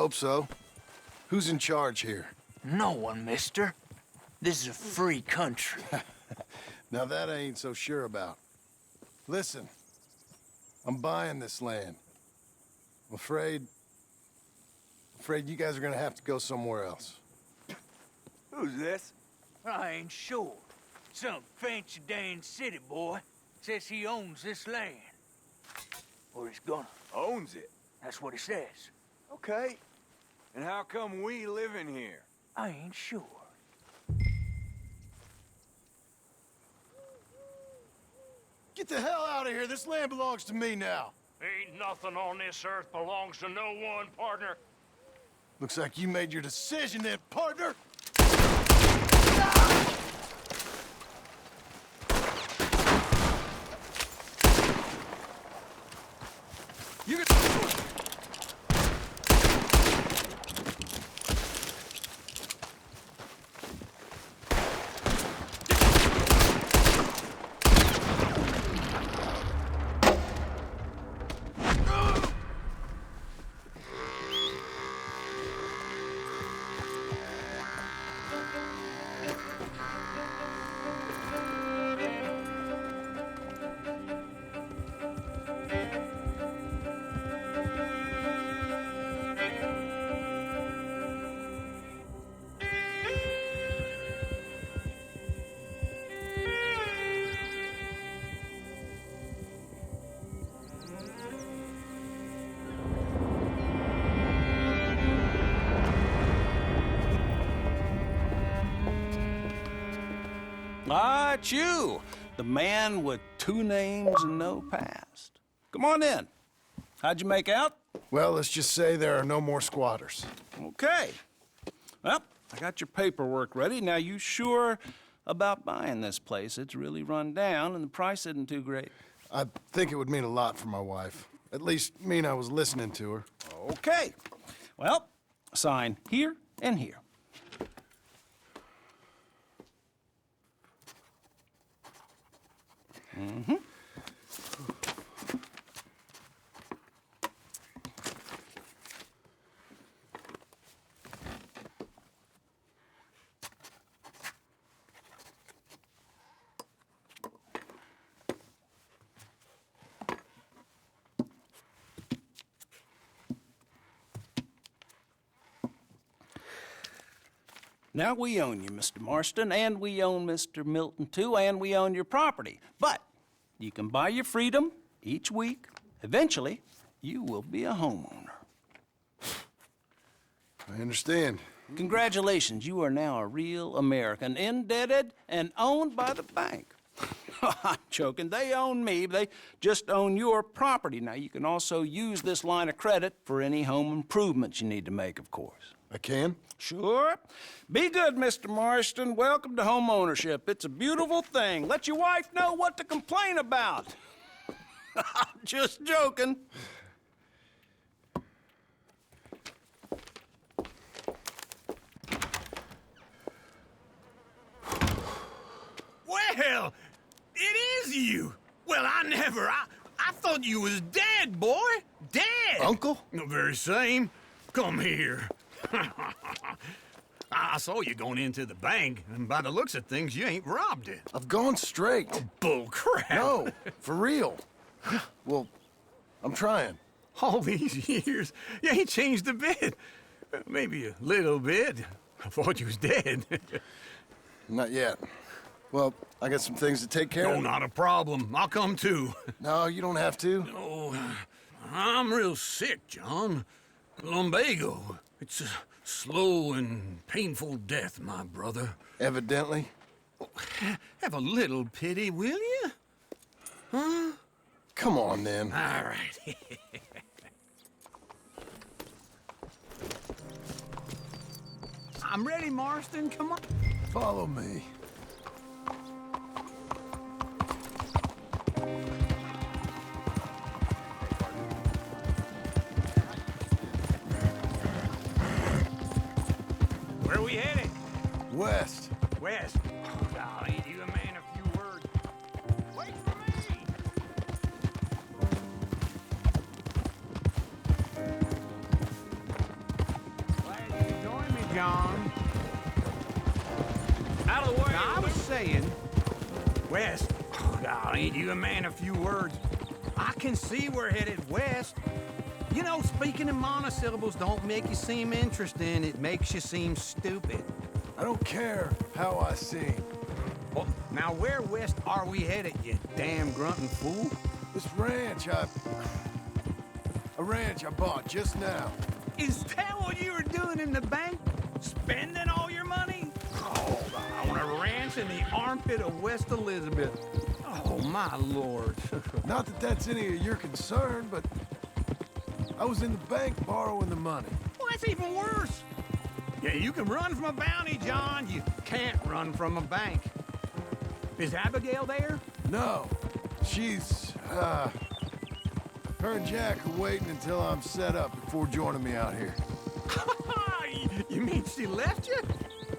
Hope so. Who's in charge here? No one, mister. This is a free country. Now that I ain't so sure about. Listen, I'm buying this land. I'm afraid you guys are gonna have to go somewhere else. Who's this? I ain't sure. Some fancy Dan city boy says he owns this land. Or he's gonna. Owns it. That's what he says. Okay. And how come we living here? I ain't sure. Get the hell out of here! This land belongs to me now! Ain't nothing on this earth belongs to no one, partner. Looks like you made your decision then, partner! You can... Ah, it's you, the man with 2 names and no past. Come on in. How'd you make out? Well, let's just say there are no more squatters. Okay. Well, I got your paperwork ready. Now, you sure about buying this place? It's really run down, and the price isn't too great. I think it would mean a lot for my wife. At least mean I was listening to her. Okay. Well, sign here and here. Mm-hmm. Now, we own you, Mr. Marston, and we own Mr. Milton, too, and we own your property. But you can buy your freedom each week. Eventually, you will be a homeowner. I understand. Congratulations, you are now a real American, indebted and owned by the bank. I'm joking. They own me. They just own your property. Now, you can also use this line of credit for any home improvements you need to make, of course. I can? Sure. Be good, Mr. Marston. Welcome to home ownership. It's a beautiful thing. Let your wife know what to complain about. Just joking. Well, it is you. Well, I thought you was dead, boy. Dead. Uncle? The very same. Come here. I saw you going into the bank, and by the looks of things, you ain't robbed it. I've gone straight. Bull crap. No, for real. Well, I'm trying. All these years, you ain't changed a bit. Maybe a little bit. I thought you was dead. Not yet. Well, I got some things to take care No, of. not a problem. I'll come too. No, you don't have to. Oh, I'm real sick, John. Lumbago. It's a slow and painful death, my brother. Evidently. Have a little pity, will you? Huh? Come on, then. All right. I'm ready, Marston. Come on. Follow me. Where are we headed? West. West. I'll need you a man a few words. Wait for me! John. Out of the way! Now, I was saying, west. Oh, God, ain't you a man of few words? I can see we're headed west. You know, speaking in monosyllables don't make you seem interesting. It makes you seem stupid. I don't care how I sing. Well, now where west are we headed, you damn grunting fool? This ranch a ranch I bought just now. Is that what you were doing in the bank? Spending all your money? Oh, on a ranch in the armpit of West Elizabeth. Oh, my lord. Not that that's any of your concern, but I was in the bank borrowing the money. Well, that's even worse. Yeah, you can run from a bounty, John. You can't run from a bank. Is Abigail there? No, she's, her and Jack are waiting until I'm set up before joining me out here. You mean she left you?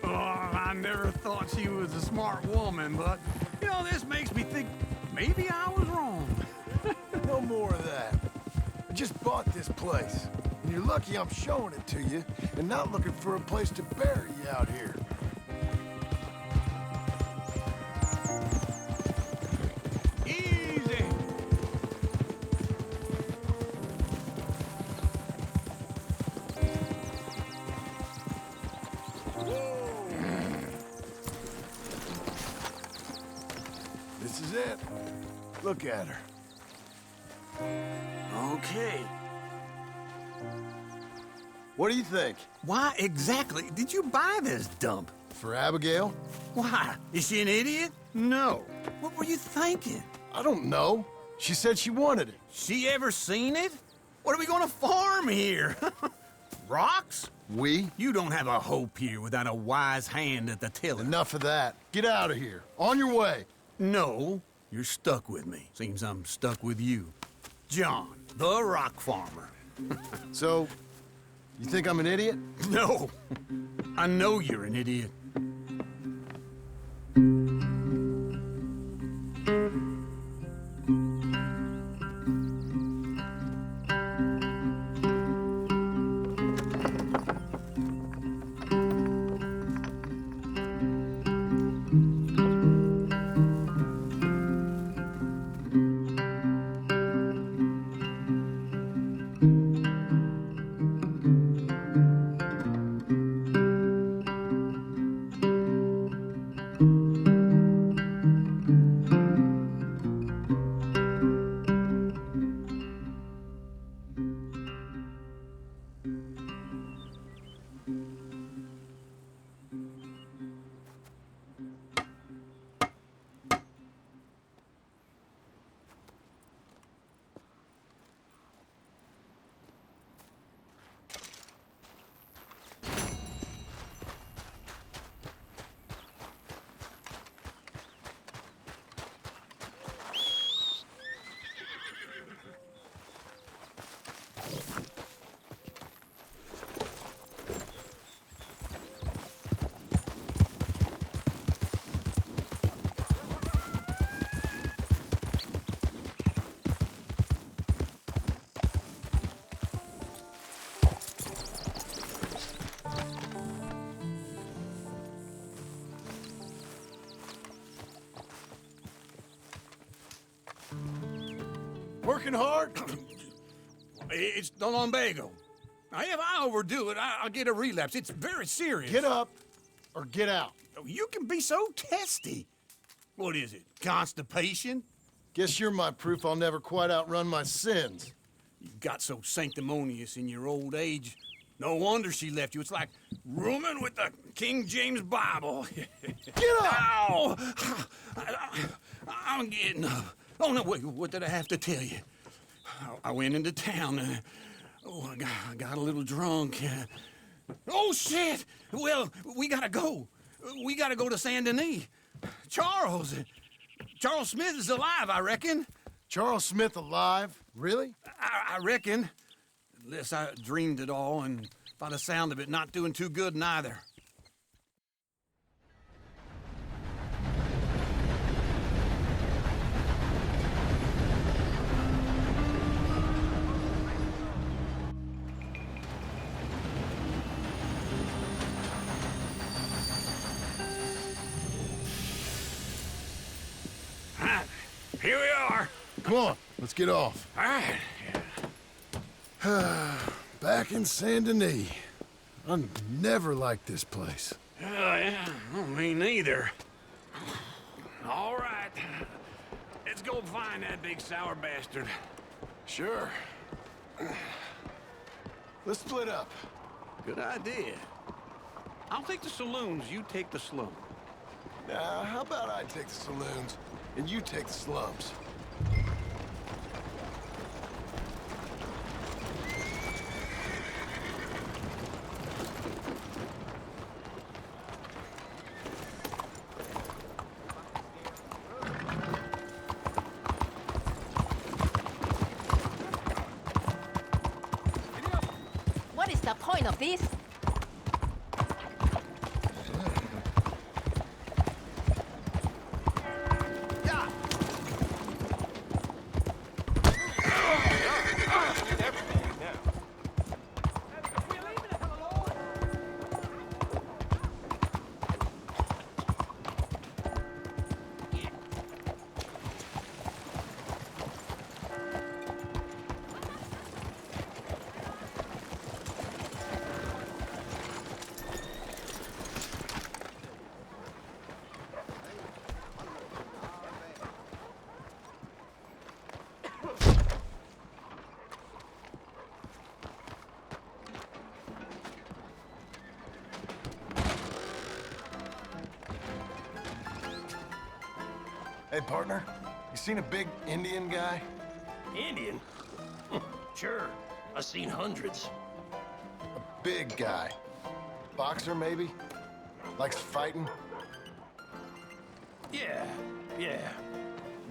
Oh, I never thought she was a smart woman, but, you know, this makes me think maybe I was wrong. No more of that. I just bought this place, and you're lucky I'm showing it to you and not looking for a place to bury you out here. Easy. This is it. Look at her. Okay. What do you think? Why exactly did you buy this dump? For Abigail? Why? Is she an idiot? No. What were you thinking? I don't know. She said she wanted it. She ever seen it? What are we gonna farm here? Rocks? We? You don't have a hope here without a wise hand at the tiller. Enough of that. Get out of here. On your way. No, you're stuck with me. Seems I'm stuck with you. John, the rock farmer. So, you think I'm an idiot? No, I know you're an idiot. Working hard? It's the lumbago. Now, if I overdo it, I'll get a relapse. It's very serious. Get up or get out. You can be so testy. What is it? Constipation? Guess you're my proof I'll never quite outrun my sins. You got so sanctimonious in your old age. No wonder she left you. It's like rooming with the King James Bible. Get up! Ow! I'm getting up. Oh, no, wait, what did I have to tell you? I went into town. I got a little drunk. Oh, shit! Well, we gotta go. We gotta go to Saint Denis. Charles Smith is alive, I reckon. Charles Smith alive? Really? I reckon. Unless I dreamed it all, and by the sound of it, not doing too good neither. Here we are. Come on, let's get off. All right. Back in Saint Denis. I never liked this place. Yeah, well, me neither. All right. Let's go find that big sour bastard. Sure. Let's split up. Good idea. I'll take the saloons, you take the slum. Now, how about I take the saloons and you take the slums? What is the point of this? Hey, partner, you seen a big Indian guy? Indian? Sure. I've seen hundreds. A big guy. Boxer, maybe? Likes fighting? Yeah.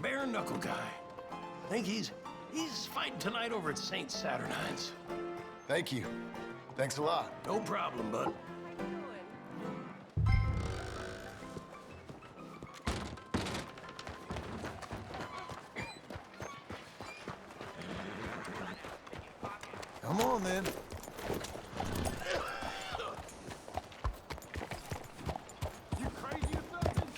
Bare knuckle guy. I think he's fighting tonight over at St. Saturnine's. Thank you. Thanks a lot. No problem, bud. Come on, then. You crazy or something?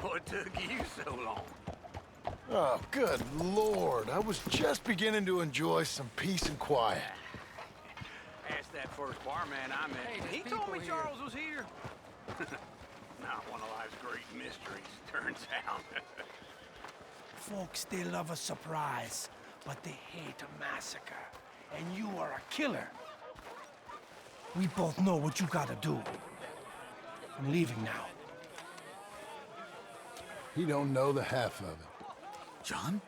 What took you so long? Oh, good Lord. I was just beginning to enjoy some peace and quiet. Ask that first barman I met. He told me Charles was here. Not one of life's great mysteries, turns out. Folks, they love a surprise, but they hate a massacre. And you are a killer. We both know what you gotta do. I'm leaving now. He don't know the half of it. John?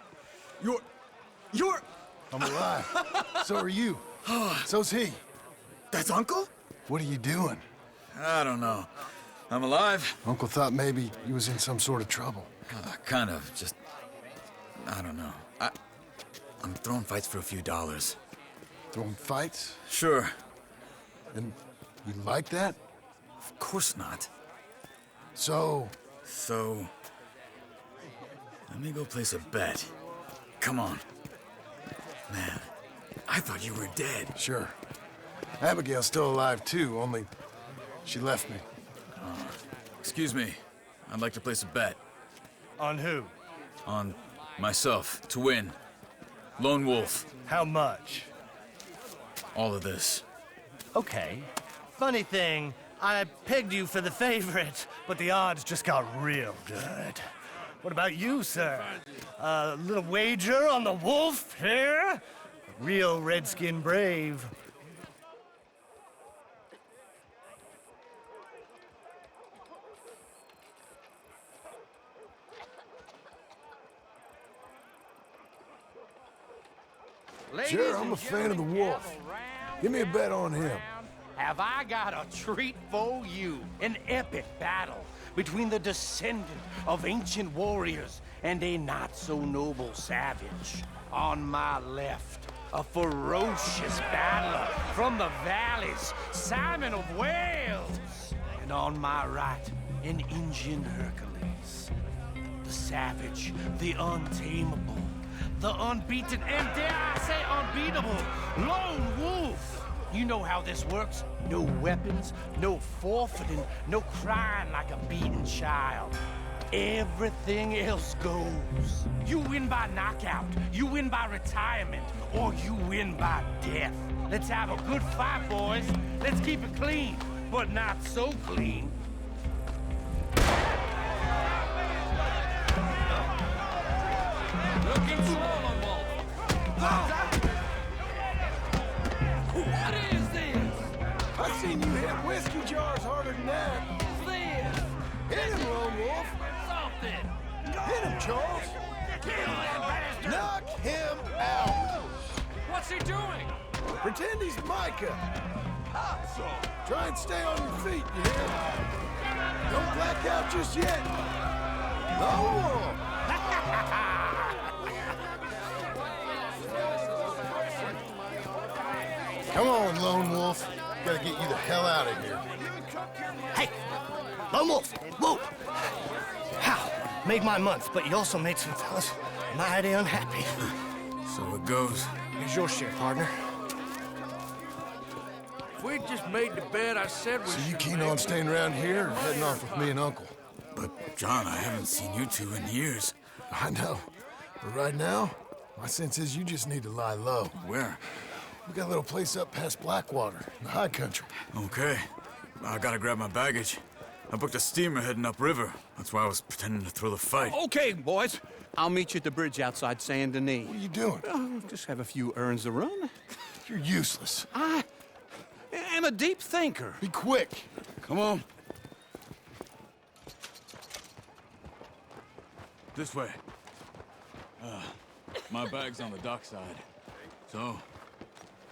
You're... I'm alive. So are you. So's he. That's Uncle? What are you doing? I don't know. I'm alive. Uncle thought maybe he was in some sort of trouble. Kind of, just... I don't know. I'm throwing fights for a few dollars. Throwing fights? Sure. And you like that? Of course not. So, let me go place a bet. Come on. Man, I thought you were dead. sure. Abigail's still alive too, only she left me. Excuse me. I'd like to place a bet. On who? On myself, to win. Lone Wolf. How much? All of this. Okay. Funny thing, I pegged you for the favorite, but the odds just got real good. What about you, sir? A little wager on the wolf here? Real redskin brave. Sure, I'm a fan of the wolf. Give me a bet on him. Have I got a treat for you? An epic battle between the descendant of ancient warriors and a not-so-noble savage. On my left, a ferocious battler from the valleys, Simon of Wales. And on my right, an Indian Hercules. The savage, the untamable, the unbeaten, and dare I say unbeatable, lone wolf. You know how this works. No weapons, no forfeiting, no crying like a beaten child. Everything else goes. You win by knockout, you win by retirement, or you win by death. Let's have a good fight, boys. Let's keep it clean, but not so clean. Looking swollen, Wolf. What is this? I've seen you hit whiskey jars harder than that. What's this? Hit him, Lone Wolf. Something. Hit him, Charles. Kill that bastard. Knock him out. What's he doing? Pretend he's Micah. Try and stay on your feet, you hear? Don't black out just yet. Lone Wolf. Come on, Lone Wolf. Gotta get you the hell out of here. Hey, Lone Wolf, whoa! How? Made my month, but you also made some fellas mighty unhappy. So it goes. Here's your share, partner. If we'd just made the bed I said we So you should keen make, on staying around here or heading off with me and Uncle? But, John, I haven't seen you two in years. I know. But right now, my sense is you just need to lie low. Where? We got a little place up past Blackwater, in the high country. Okay. I gotta grab my baggage. I booked a steamer heading upriver. That's why I was pretending to throw the fight. Okay, boys. I'll meet you at the bridge outside Saint Denis. What are you doing? Oh, just have a few errands to run. You're useless. I am a deep thinker. Be quick. Come on. This way. My bag's on the dockside. So,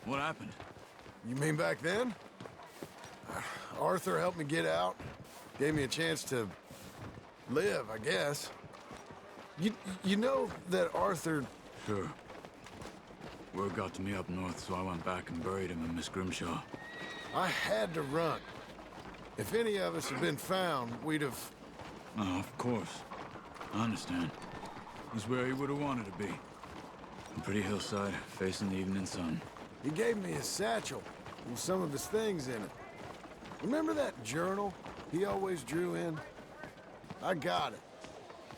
what happened? You mean back then? Arthur helped me get out. Gave me a chance to live, I guess. You know that Arthur... Sure. Word got to me up north, so I went back and buried him in Miss Grimshaw. I had to run. If any of us had been found, we'd have... Oh, of course. I understand. It was where he would have wanted to be. A pretty hillside, facing the evening sun. He gave me his satchel with some of his things in it. Remember that journal he always drew in? I got it.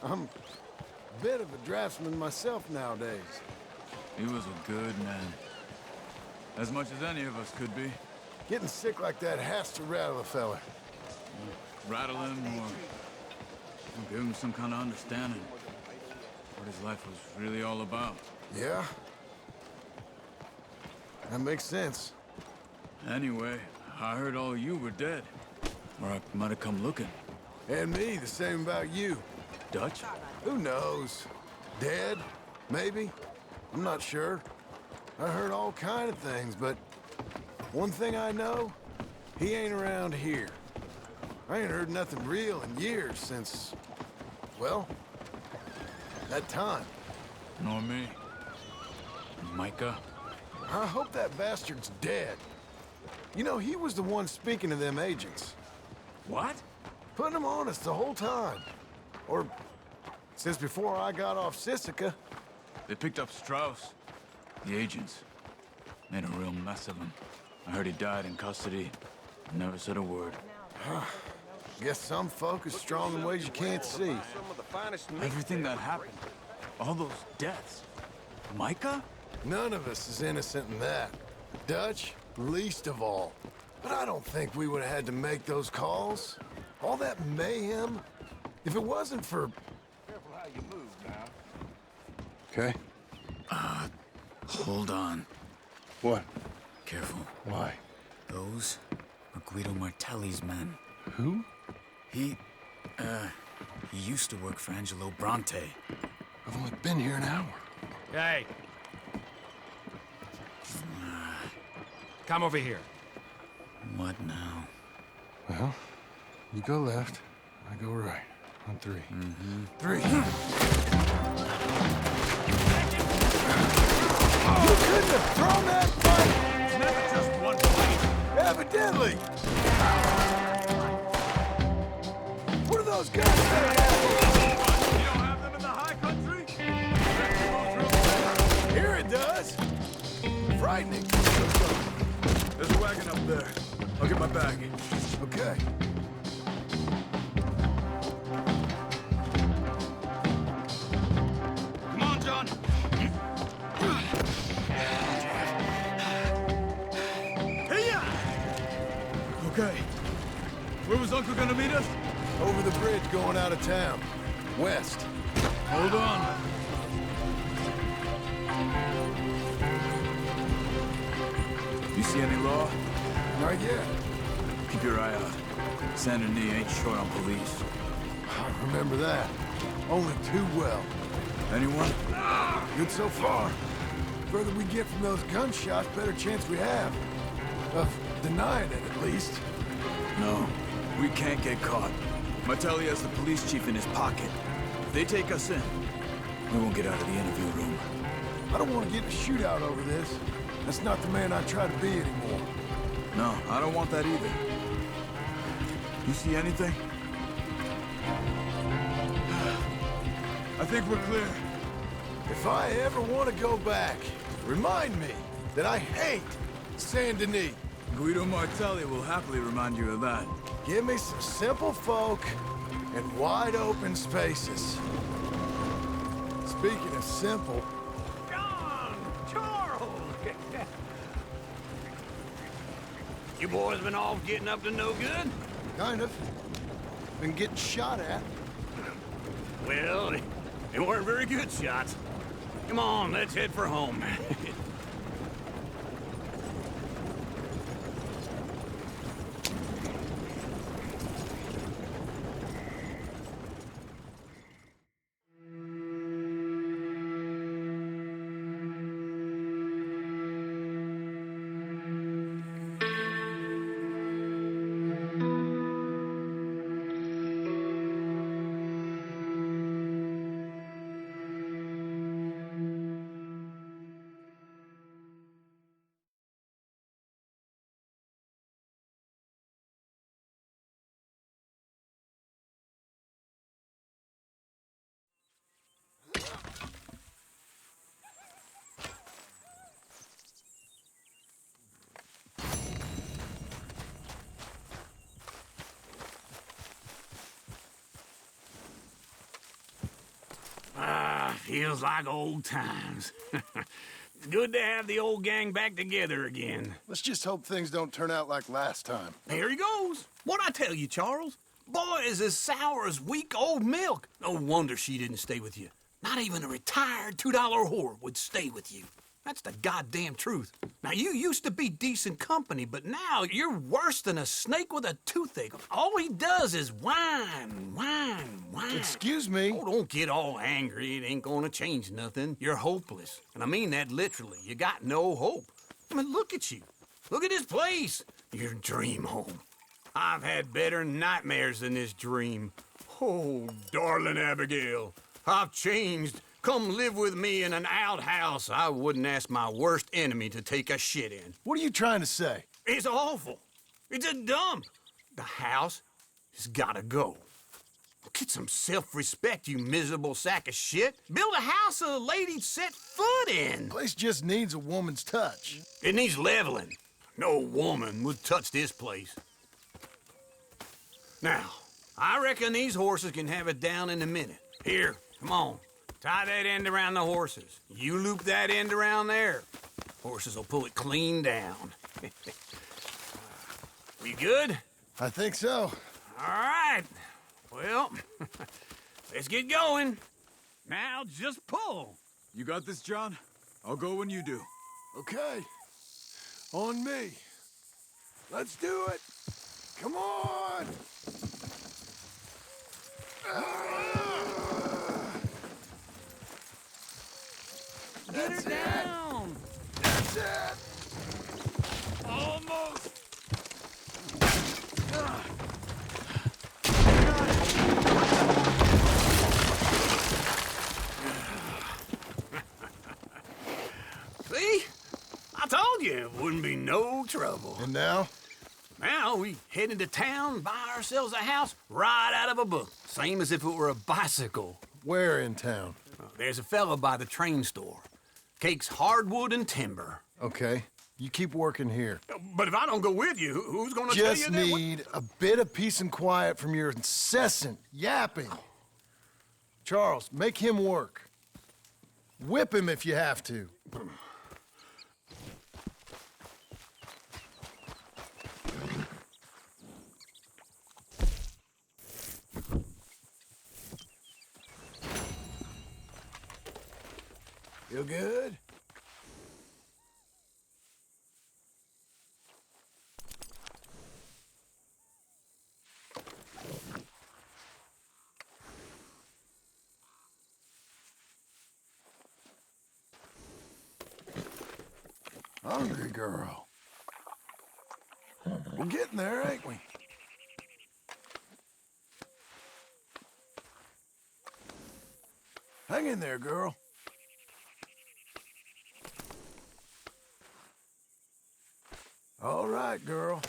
I'm a bit of a draftsman myself nowadays. He was a good man. As much as any of us could be. Getting sick like that has to rattle a fella. Rattle him or give him some kind of understanding. What his life was really all about. Yeah? That makes sense. Anyway, I heard all you were dead. Or I might have come looking. And me, the same about you. Dutch? Who knows? Dead? Maybe? I'm not sure. I heard all kind of things, but one thing I know, he ain't around here. I ain't heard nothing real in years since, well, that time. Nor me. Micah? I hope that bastard's dead. You know, he was the one speaking to them agents. What? Putting them on us the whole time. Or since before I got off Sisika. They picked up Strauss. The agents. Made a real mess of him. I heard he died in custody. Never said a word. Guess some folk is strong in ways you can't see. Everything that happened. All those deaths. Micah? None of us is innocent in that. Dutch, least of all. But I don't think we would have had to make those calls. All that mayhem. If it wasn't for... Careful how you move now. Okay. Hold on. What? Careful. Why? Those are Guido Martelli's men. Who? He used to work for Angelo Bronte. I've only been here an hour. Hey. Come over here. What now? Well, you go left, I go right. On three. Mm-hmm. 3. You couldn't have thrown that fight! It's never just one fight. Evidently! What are those guys saying? You don't have frightening. Let's go. There's a wagon up there. I'll get my bag. Okay. Come on, John. Okay. Where was Uncle gonna meet us? Over the bridge going out of town. West. Hold on. You see any law? Not yet. Keep your eye out. Saint Denis ain't short on police. I remember that. Only too well. Anyone? Good so far. Further we get from those gunshots, better chance we have. Of denying it, at least. No. We can't get caught. Martelli has the police chief in his pocket. If they take us in, we won't get out of the interview room. I don't want to get in a shootout over this. That's not the man I try to be anymore. No, I don't want that either. You see anything? I think we're clear. If I ever want to go back, remind me that I hate Saint Denis. Guido Martelli will happily remind you of that. Give me some simple folk and wide open spaces. Speaking of simple, John! Charles! You boys been off getting up to no good? kind of. Been getting shot at. Well, they weren't very good shots. Come on, let's head for home. Feels like old times. Good to have the old gang back together again. Let's just hope things don't turn out like last time. There he goes. What'd I tell you, Charles? Boy is as sour as week-old milk. No wonder she didn't stay with you. Not even a retired $2 whore would stay with you. That's the goddamn truth. Now, you used to be decent company, but now you're worse than a snake with a toothache. All he does is whine, whine, whine. Excuse me? Oh, don't get all angry. It ain't gonna change nothing. You're hopeless. And I mean that literally. You got no hope. I mean, look at you. Look at this place. Your dream home. I've had better nightmares than this dream. Oh, darling Abigail, I've changed. Come live with me in an outhouse I wouldn't ask my worst enemy to take a shit in. What are you trying to say? It's awful. It's a dump. The house has gotta go. Get some self-respect, you miserable sack of shit. Build a house a lady'd set foot in. Place just needs a woman's touch. It needs leveling. No woman would touch this place. Now, I reckon these horses can have it down in a minute. Here, come on. Tie that end around the horses. You loop that end around there. Horses will pull it clean down. We good? I think so. All right. Well, let's get going. Now just pull. You got this, John? I'll go when you do. Okay. On me. Let's do it. Come on. Get her down. That's it. Almost. See? I told you it wouldn't be no trouble. And now? Now we head into town, buy ourselves a house right out of a book. Same as if it were a bicycle. Where in town? There's a fella by the train store. Cakes hardwood and timber. Okay? You keep working here. But if I don't go with you, who's gonna tell you Just that? need a bit of peace and quiet from your incessant yapping. Charles, make him work. Whip him if you have to. Feel good? Hungry girl. We're getting there, ain't we? Hang in there, girl. All right, girl.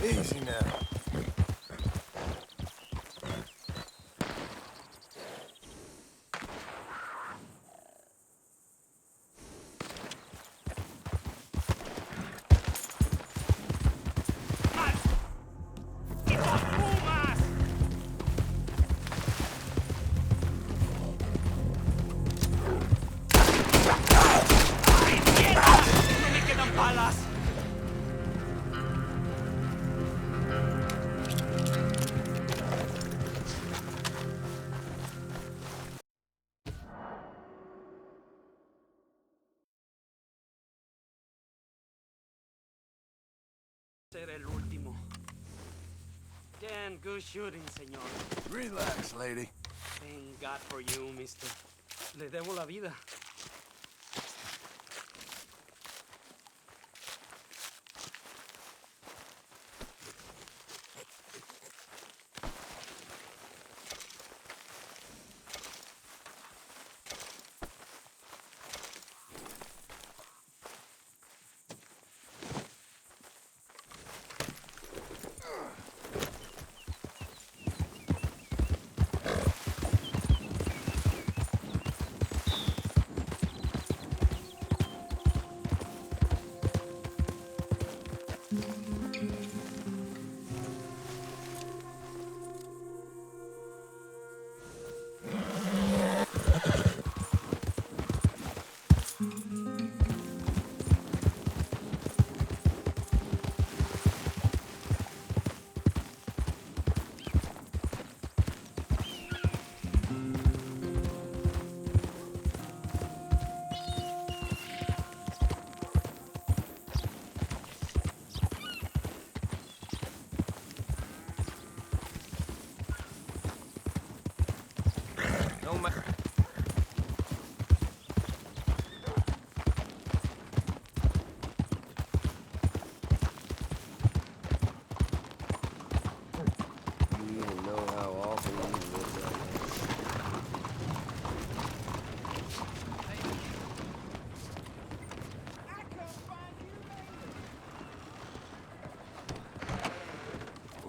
Easy now. Ser el último. Damn good shooting, señor. Relax, lady. Thank God for you, mister. Le debo la vida.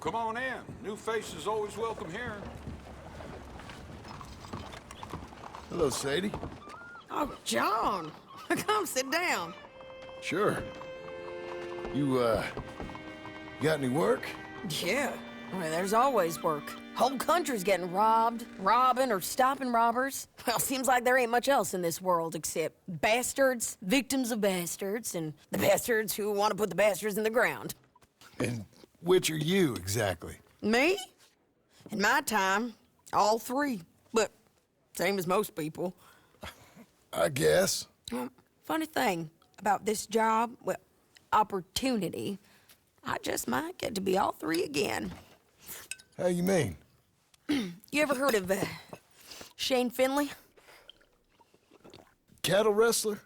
Come on in. New faces always welcome here. Hello, Sadie. Oh, John. Come sit down. Sure. You got any work? Yeah. Well, there's always work. Whole country's getting robbed, robbing, or stopping robbers. Well, seems like there ain't much else in this world except bastards, victims of bastards, and the bastards who want to put the bastards in the ground. And which are you, exactly? Me? In my time, all three. But same as most people. I guess. Funny thing about this job, well, opportunity, I just might get to be all three again. How you mean? You ever heard of Shane Finley, Cattle wrestler?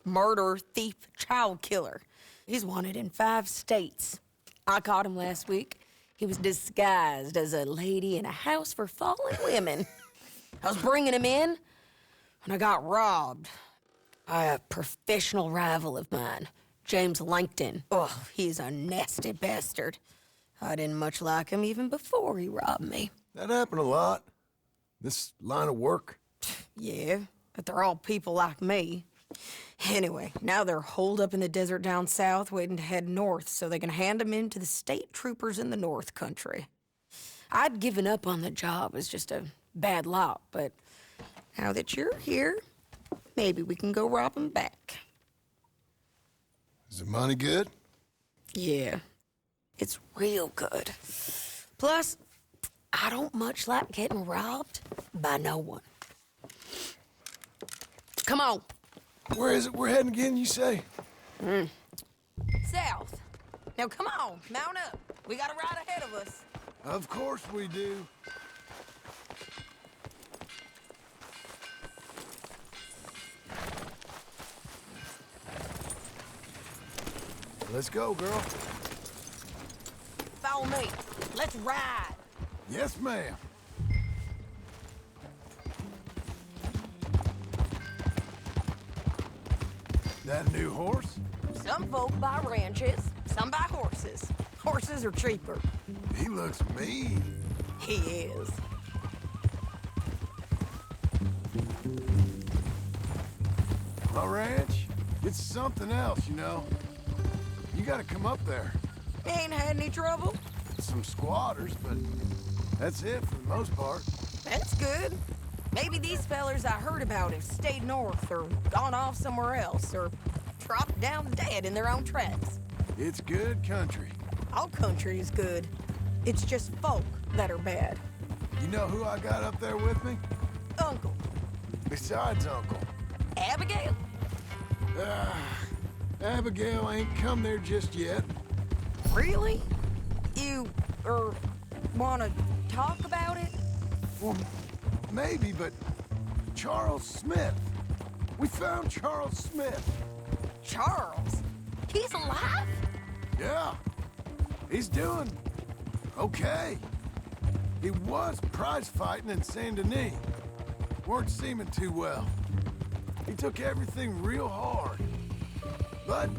murderer, thief, child killer. He's wanted in 5 states. I caught him last week. He was disguised as a lady in a house for fallen women. I was bringing him in, and I got robbed by a professional rival of mine, James Langton. Oh, he's a nasty bastard. I didn't much like him even before he robbed me. That happened a lot. This line of work. Yeah, but they're all people like me. Anyway, now they're holed up in the desert down south, waiting to head north so they can hand them in to the state troopers in the north country. I'd given up on the job as just a bad lot, but now that you're here, maybe we can go rob them back. Is the money good? Yeah, it's real good. Plus, I don't much like getting robbed by no one. Come on. Where is it we're heading again, you say? South. Now come on, mount up. We got a ride ahead of us. Of course we do. Let's go, girl. Follow me. Let's ride. Yes, ma'am. That a new horse? Some folk buy ranches, some buy horses. Horses are cheaper. He looks mean. He is. My ranch? It's something else, you know. You gotta come up there. Ain't had any trouble? Some squatters, but that's it for the most part. That's good. Maybe these fellers I heard about have stayed north or gone off somewhere else or dropped down dead in their own tracks. It's good country. All country is good. It's just folk that are bad. You know who I got up there with me? Uncle. Besides Uncle. Abigail? Abigail ain't come there just yet. Really? You, wanna talk about it? Well, maybe, but Charles Smith. We found Charles Smith. Charles? He's alive? Yeah. He's doing okay. He was prize fighting in Saint Denis. Weren't seeming too well. He took everything real hard. But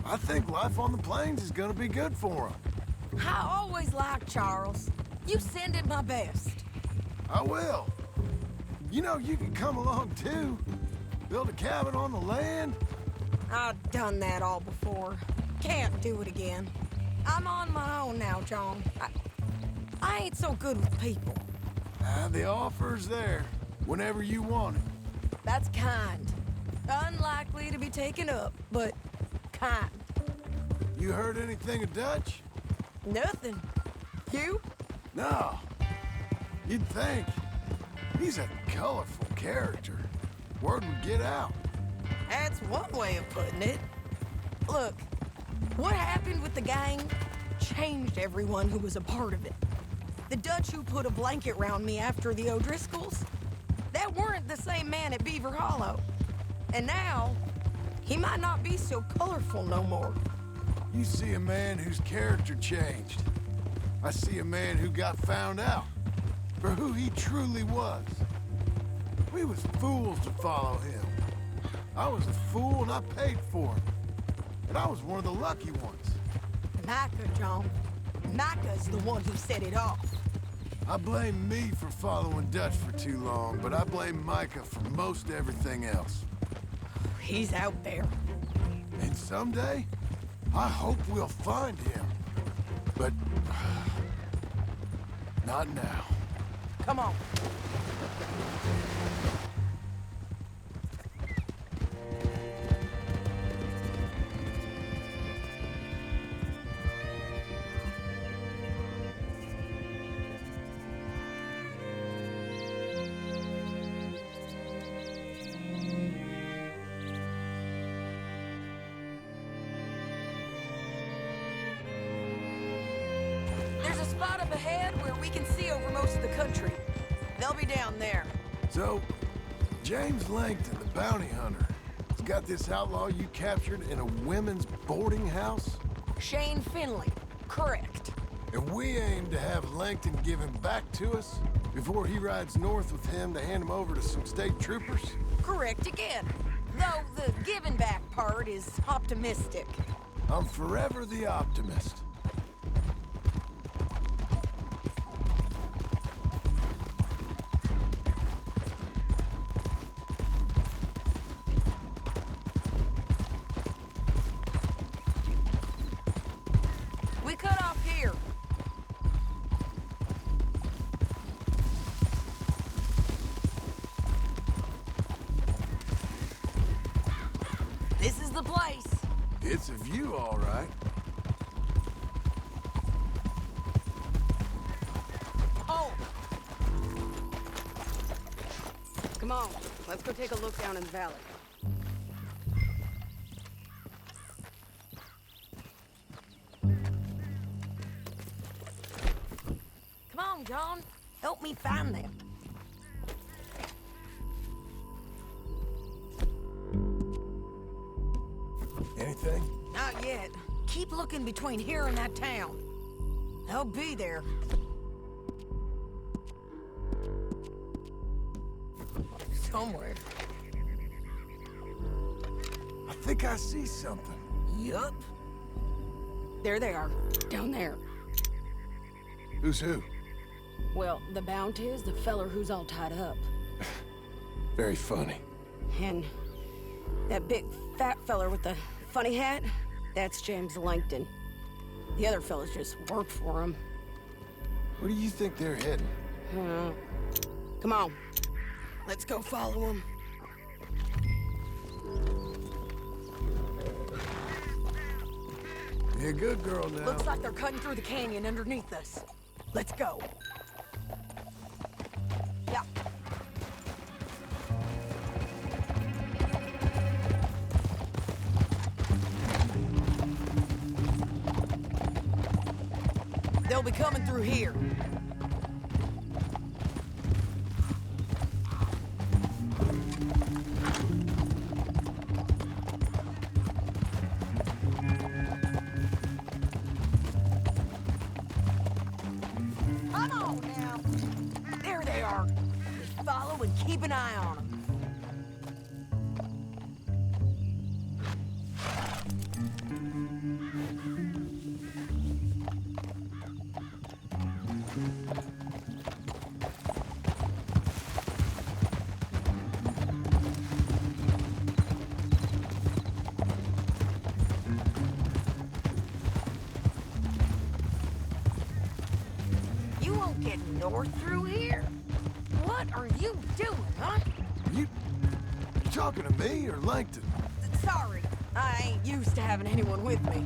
I think life on the plains is gonna be good for him. I always liked Charles. You send him my best. I will. You know, you can come along too. Build a cabin on the land. I've done that all before. Can't do it again. I'm on my own now, John. I ain't so good with people. The offer's there whenever you want it. That's kind. Unlikely to be taken up, but kind. You heard anything of Dutch? Nothing. You? No. You'd think. He's a colorful character. Word would get out. That's one way of putting it. Look, what happened with the gang changed everyone who was a part of it. The Dutch who put a blanket round me after the O'Driscolls, that weren't the same man at Beaver Hollow. And now, he might not be so colorful no more. You see a man whose character changed. I see a man who got found out for who he truly was. We was fools to follow him. I was a fool and I paid for it. And I was one of the lucky ones. Micah, John. Micah's the one who set it off. I blame me for following Dutch for too long, but I blame Micah for most everything else. He's out there. And someday, I hope we'll find him. But not now. Come on. There's a spot up ahead where we can see over most of the country. They'll be down there. So, James Langton, the bounty hunter, has got this outlaw you captured in a women's boarding house? Shane Finley, correct. And we aim to have Langton give him back to us before he rides north with him to hand him over to some state troopers? Correct again. Though the giving back part is optimistic. I'm forever the optimist. We cut off here. This is the place. It's a view, all right. Oh! Come on, let's go take a look down in the valley. Come on, John. Help me find them. Anything? Not yet. Keep looking between here and that town. They'll be there. Somewhere. I think I see something. Yup. There they are. Down there. Who's who? Well, the bounty is the feller who's all tied up. Very funny. And that big fat feller with the funny hat, that's James Langton. The other fellas just work for him. Where do you think they're heading? Come on. Let's go follow them. Be a good girl now. Looks like they're cutting through the canyon underneath us. Let's go. Yeah. They'll be coming through here. Come on now. There they are. Just follow and keep an eye on them. You won't get north through here. What are you doing, huh? You talking to me or Langton? Sorry, I ain't used to having anyone with me.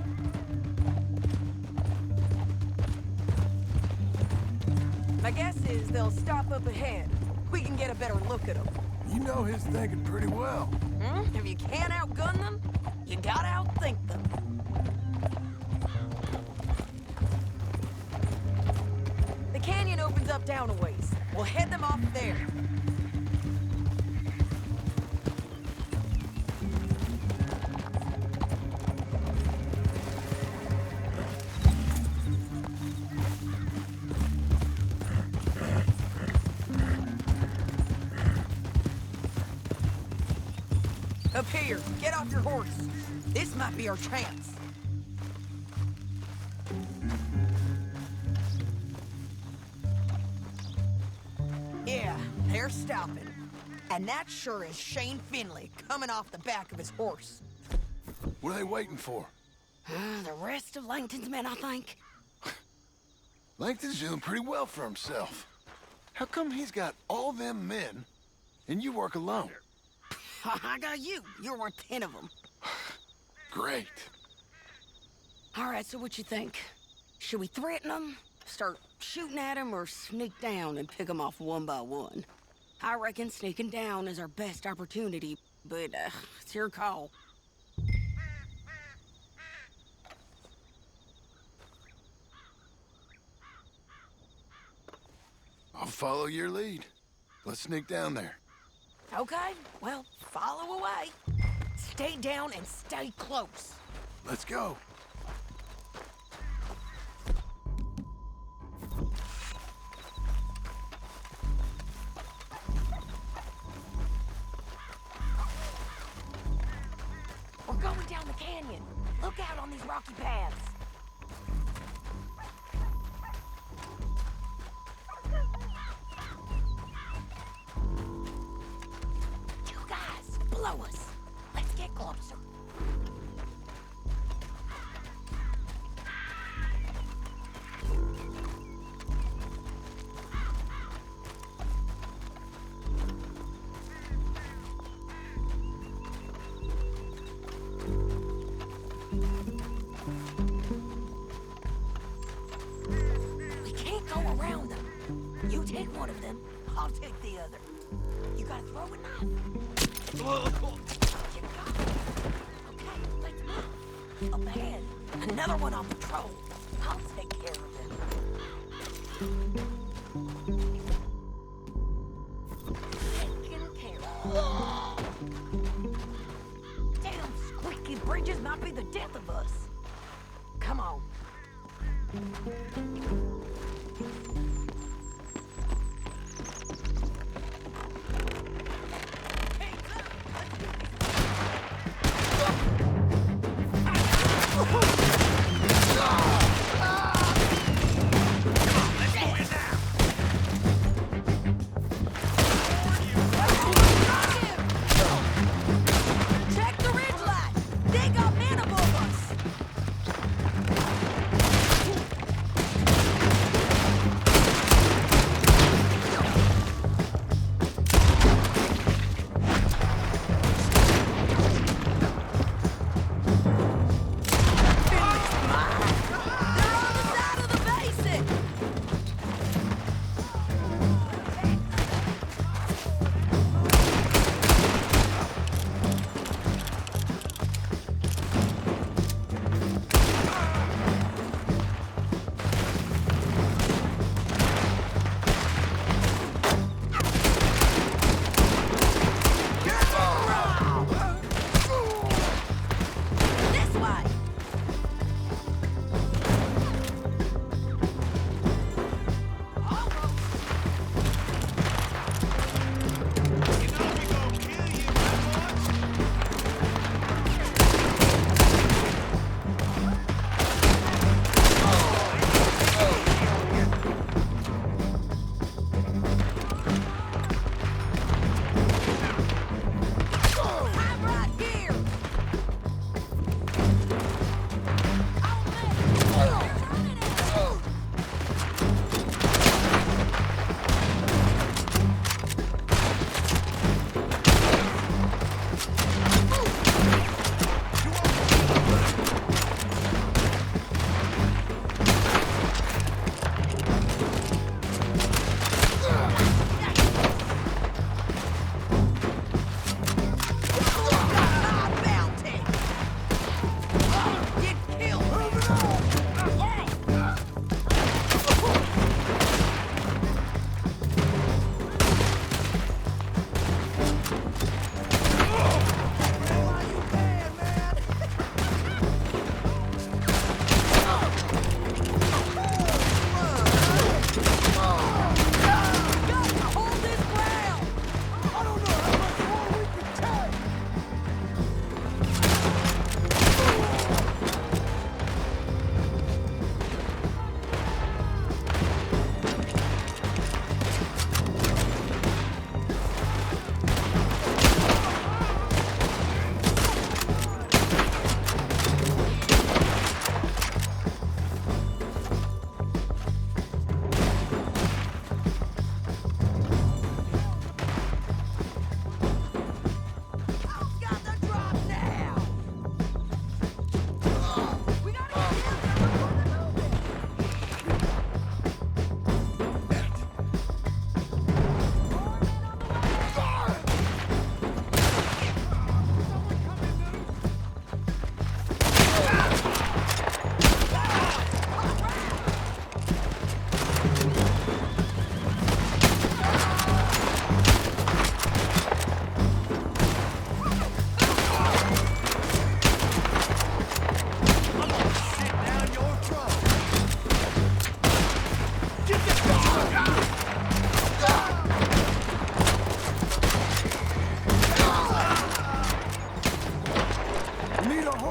My guess is they'll stop up ahead. We can get a better look at them. You know his thinking pretty well. If you can't outgun them, you gotta outthink them. The canyon opens up down a ways. We'll head them off there. Up here, get off your horse. This might be our chance. Yeah, they're stopping. And that sure is Shane Finley coming off the back of his horse. What are they waiting for? The rest of Langton's men, I think. Langton's doing pretty well for himself. How come he's got all them men and you work alone? I got you. You're worth 10 of them. Great. All right, so what you think? Should we threaten them, start shooting at them, or sneak down and pick them off one by one? I reckon sneaking down is our best opportunity, but it's your call. I'll follow your lead. Let's sneak down there. Okay, well, follow away. Stay down and stay close. Let's go. We're going down the canyon. Look out on these rocky paths. You guys, below us. Let's get closer. We can't go around them. You take one of them, I'll take the other. You gotta throw a knife. You got it. Okay, let's move. Up ahead, another one on patrol. I'll take care of him. Taken care of. Damn squeaky bridges might be the death of us. Come on. Check the ridge line. They got men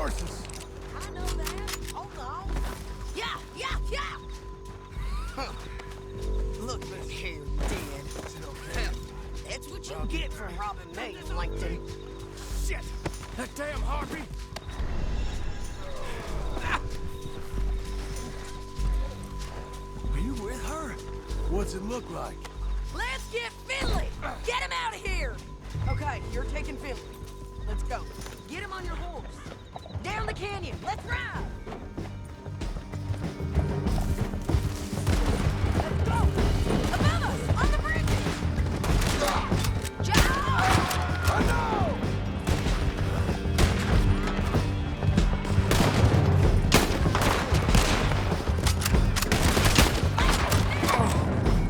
horses. I know that. Hold on. Yeah. Look at here, dead. Hell, that's what you get for robbing me, Langton. Shit! That damn harpy! Are you with her? What's it look like? Let's get Finley! Get him out of here! Okay, you're taking Finley. Let's go. Get him on your horse. Down the canyon. Let's ride! Let's go! Above us! On the bridges! Joe! I know!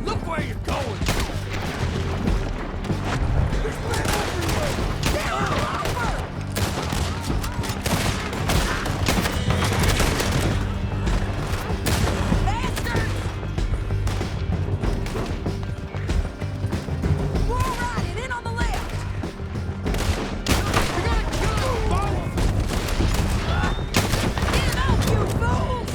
Look where you're going! There's men everywhere! They're all over! Bastards! We're all riding in on the left! You're gonna kill them both! Get up, you fools!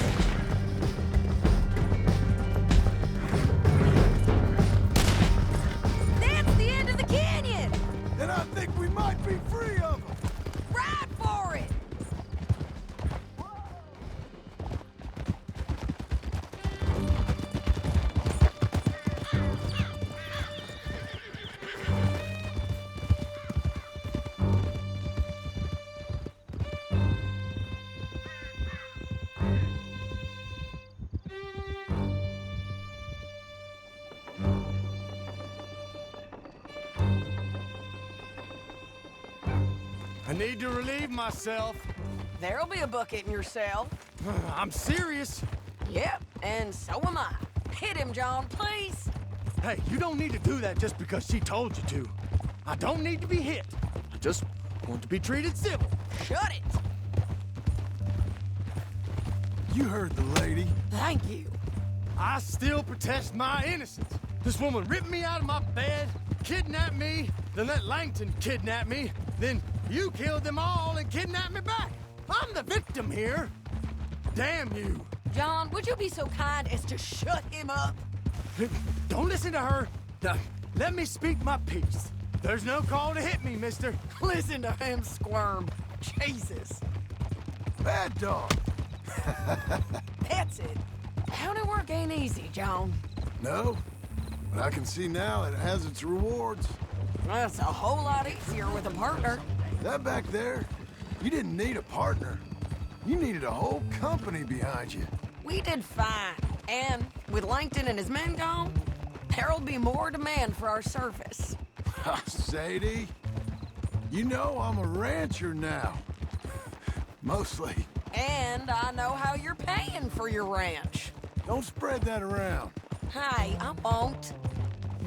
That's the end of the canyon! And I think we might be free of them. Ride for it! I need to relieve myself. There'll be a bucket in your cell. I'm serious. Yep, and so am I. Hit him, John, please. Hey, you don't need to do that just because she told you to. I don't need to be hit. I just want to be treated civil. Shut it. You heard the lady. Thank you. I still protest my innocence. This woman ripped me out of my bed, kidnapped me, then let Langton kidnap me, then you killed them all and kidnapped me back. I'm the victim here. Damn you. John, would you be so kind as to shut him up? Don't listen to her. Now, let me speak my piece. There's no call to hit me, mister. Listen to him squirm. Jesus. Bad dog. That's it. County work ain't easy, John. No, but I can see now it has its rewards. That's a whole lot easier with a partner. That back there, you didn't need a partner. You needed a whole company behind you. We did fine. And with Langton and his men gone, there'll be more demand for our service. Sadie, you know I'm a rancher now. Mostly. And I know how you're paying for your ranch. Don't spread that around. Hey, I won't.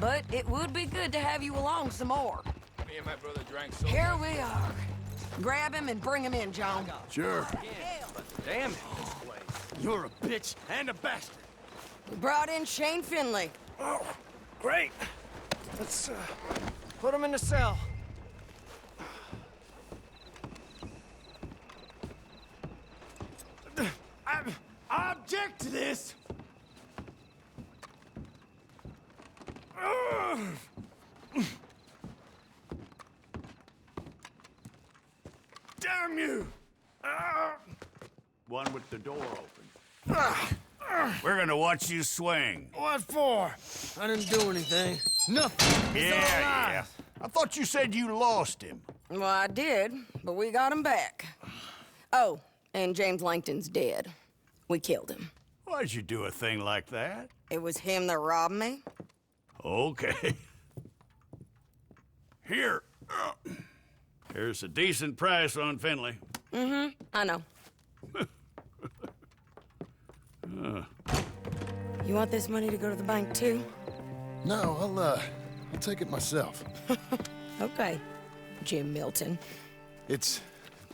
But it would be good to have you along some more. Me and my brother drank so Here we are. Grab him and bring him in, John. Sure. Damn it, this place. You're a bitch and a bastard. We brought in Shane Finley. Oh, great. Let's put him in the cell. I object to this. Damn you! One with the door open. We're gonna watch you swing. What for? I didn't do anything. Nothing. It's all Yeah. lies. I thought you said you lost him. Well, I did, but we got him back. Oh, and James Langton's dead. We killed him. Why'd you do a thing like that? It was him that robbed me. Okay. Here. Here's a decent price on Finley. Mm-hmm, I know. You want this money to go to the bank, too? No, I'll take it myself. Okay, Jim Milton. It's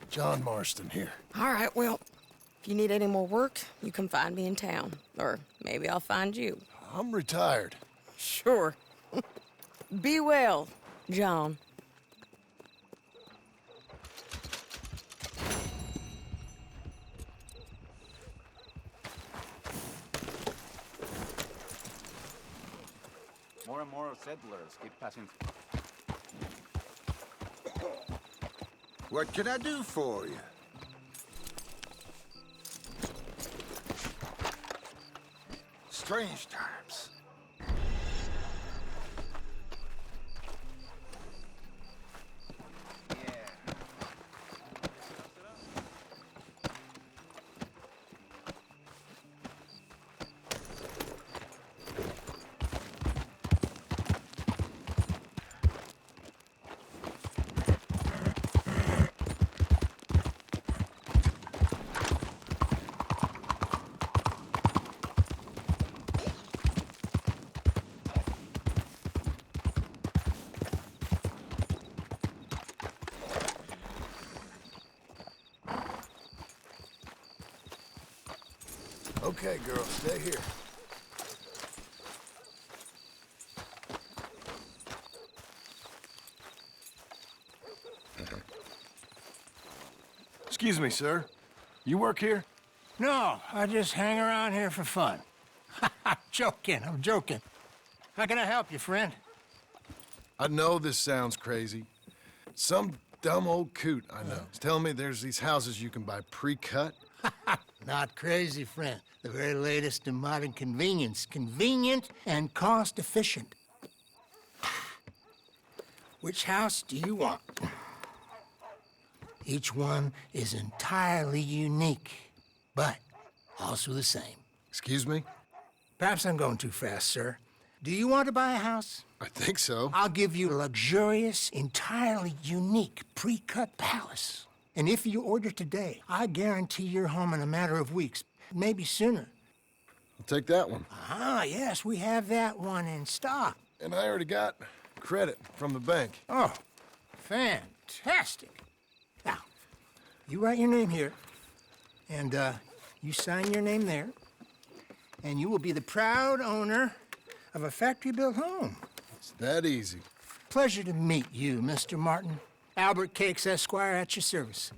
John Marston here. All right, well, if you need any more work, you can find me in town. Or maybe I'll find you. I'm retired. Sure. Be well, John. More and more settlers keep passing. What can I do for you? Strange times. Okay, girl, stay here. Excuse me, sir. You work here? No, I just hang around here for fun. I'm joking. How can I help you, friend? I know this sounds crazy. Some dumb old coot I know is telling me there's these houses you can buy pre-cut. Not crazy, friend. The very latest in modern convenience. Convenient and cost-efficient. Which house do you want? Each one is entirely unique, but also the same. Excuse me? Perhaps I'm going too fast, sir. Do you want to buy a house? I think so. I'll give you a luxurious, entirely unique pre-cut palace. And if you order today, I guarantee you're home in a matter of weeks, maybe sooner. I'll take that one. Ah, yes, we have that one in stock. And I already got credit from the bank. Oh, fantastic. Now, you write your name here, and you sign your name there, and you will be the proud owner of a factory-built home. It's that easy. Pleasure to meet you, Mr. Martin. Albert Cakes, Esquire, at your service.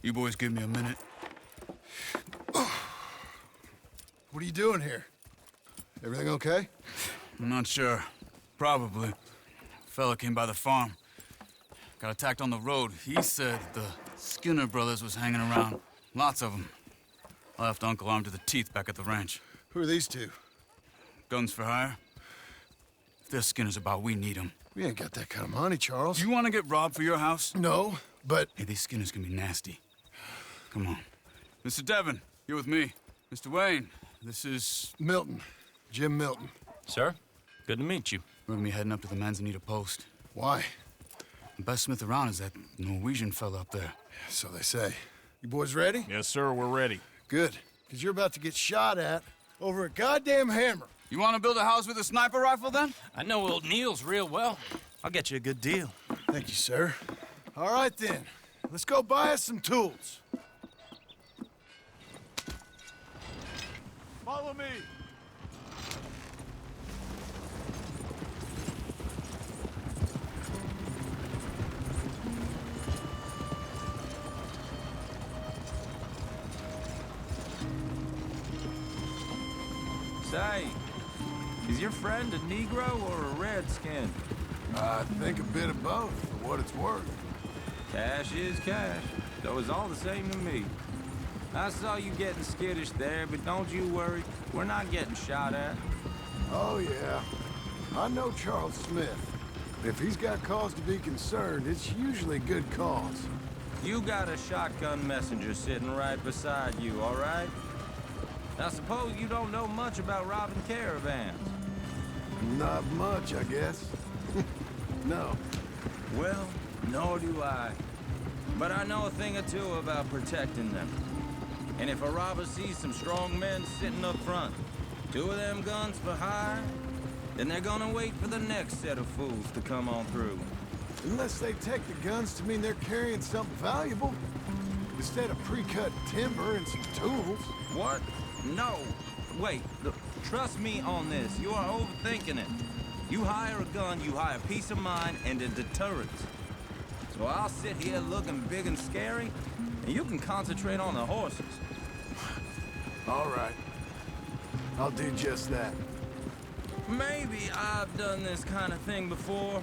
You boys give me a minute. What are you doing here? Everything okay? I'm not sure. Probably. Fella came by the farm. Got attacked on the road. He said the Skinner brothers was hanging around. Lots of them. I left Uncle armed to the teeth back at the ranch. Who are these two? Guns for hire. If they're Skinner's about, we need them. We ain't got that kind of money, Charles. You want to get robbed for your house? No, but... Hey, these Skinners can be nasty. Come on. Mr. Devon, you're with me. Mr. Wayne, this is... Milton. Jim Milton. Sir, good to meet you. We're gonna be heading up to the Manzanita post. Why? The best smith around is that Norwegian fella up there. So they say. You boys ready? Yes, sir, we're ready. Good, because you're about to get shot at over a goddamn hammer. You want to build a house with a sniper rifle, then? I know old Neil's real well. I'll get you a good deal. Thank you, sir. All right, then. Let's go buy us some tools. Follow me. Say, is your friend a Negro or a Redskin? I think a bit of both, for what it's worth. Cash is cash, though it's all the same to me. I saw you getting skittish there, but don't you worry. We're not getting shot at. Oh, yeah. I know Charles Smith. If he's got cause to be concerned, it's usually good cause. You got a shotgun messenger sitting right beside you, all right? I suppose you don't know much about robbing caravans. Not much, I guess. No. Well, nor do I. But I know a thing or two about protecting them. And if a robber sees some strong men sitting up front, 2 of them guns for hire, then they're gonna wait for the next set of fools to come on through. Unless they take the guns to mean they're carrying something valuable. Instead of pre-cut timber and some tools. What? No. Wait, look, trust me on this. You are overthinking it. You hire a gun, you hire peace of mind and a deterrent. So I'll sit here looking big and scary, and you can concentrate on the horses. All right. I'll do just that. Maybe I've done this kind of thing before,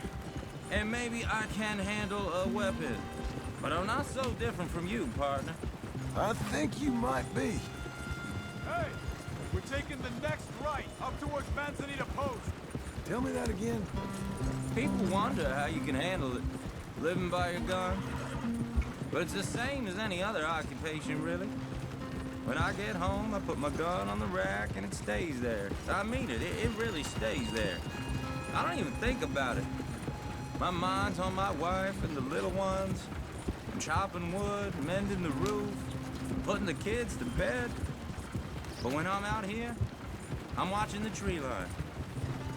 and maybe I can handle a weapon. But I'm not so different from you, partner. I think you might be. Hey! We're taking the next right, up towards Manzanita Post. Tell me that again. People wonder how you can handle it, living by your gun. But it's the same as any other occupation, really. When I get home, I put my gun on the rack and it stays there. I mean it, it really stays there. I don't even think about it. My mind's on my wife and the little ones. I'm chopping wood, mending the roof, putting the kids to bed. But when I'm out here, I'm watching the tree line.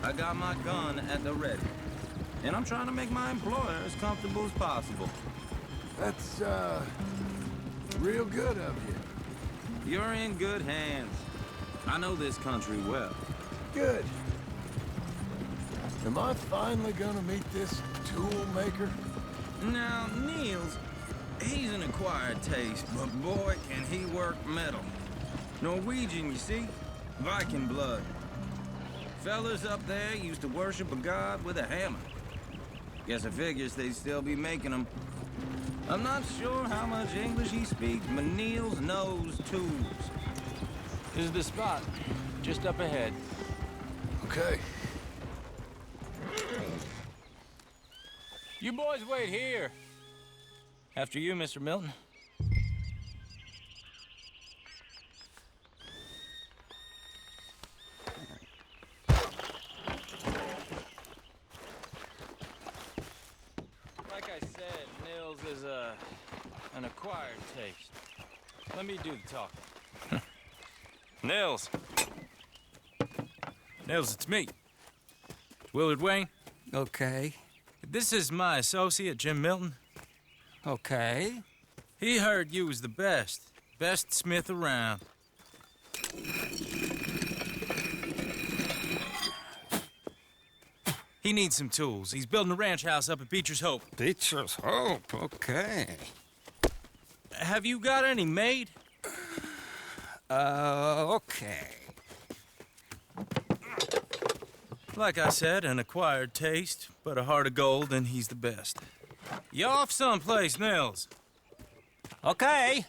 I got my gun at the ready. And I'm trying to make my employer as comfortable as possible. That's, real good of you. You're in good hands. I know this country well. Good. Am I finally gonna meet this tool maker? Now, Niels, he's an acquired taste, but boy, can he work metal. Norwegian, you see? Viking blood. Fellas up there used to worship a god with a hammer. Guess I figures they'd still be making them. I'm not sure how much English he speaks, but Niels knows tools. This is the spot, just up ahead. Okay. You boys wait here. After you, Mr. Milton. Like I said, Nils is an acquired taste. Let me do the talking. Nils. Nils, it's me. It's Willard Wayne. Okay. This is my associate, Jim Milton. Okay. He heard you was the best smith around. He needs some tools. He's building a ranch house up at Beecher's Hope. Beecher's Hope, okay. Have you got any made? Okay. Like I said, an acquired taste, but a heart of gold, and he's the best. You off someplace, Nils? Okay.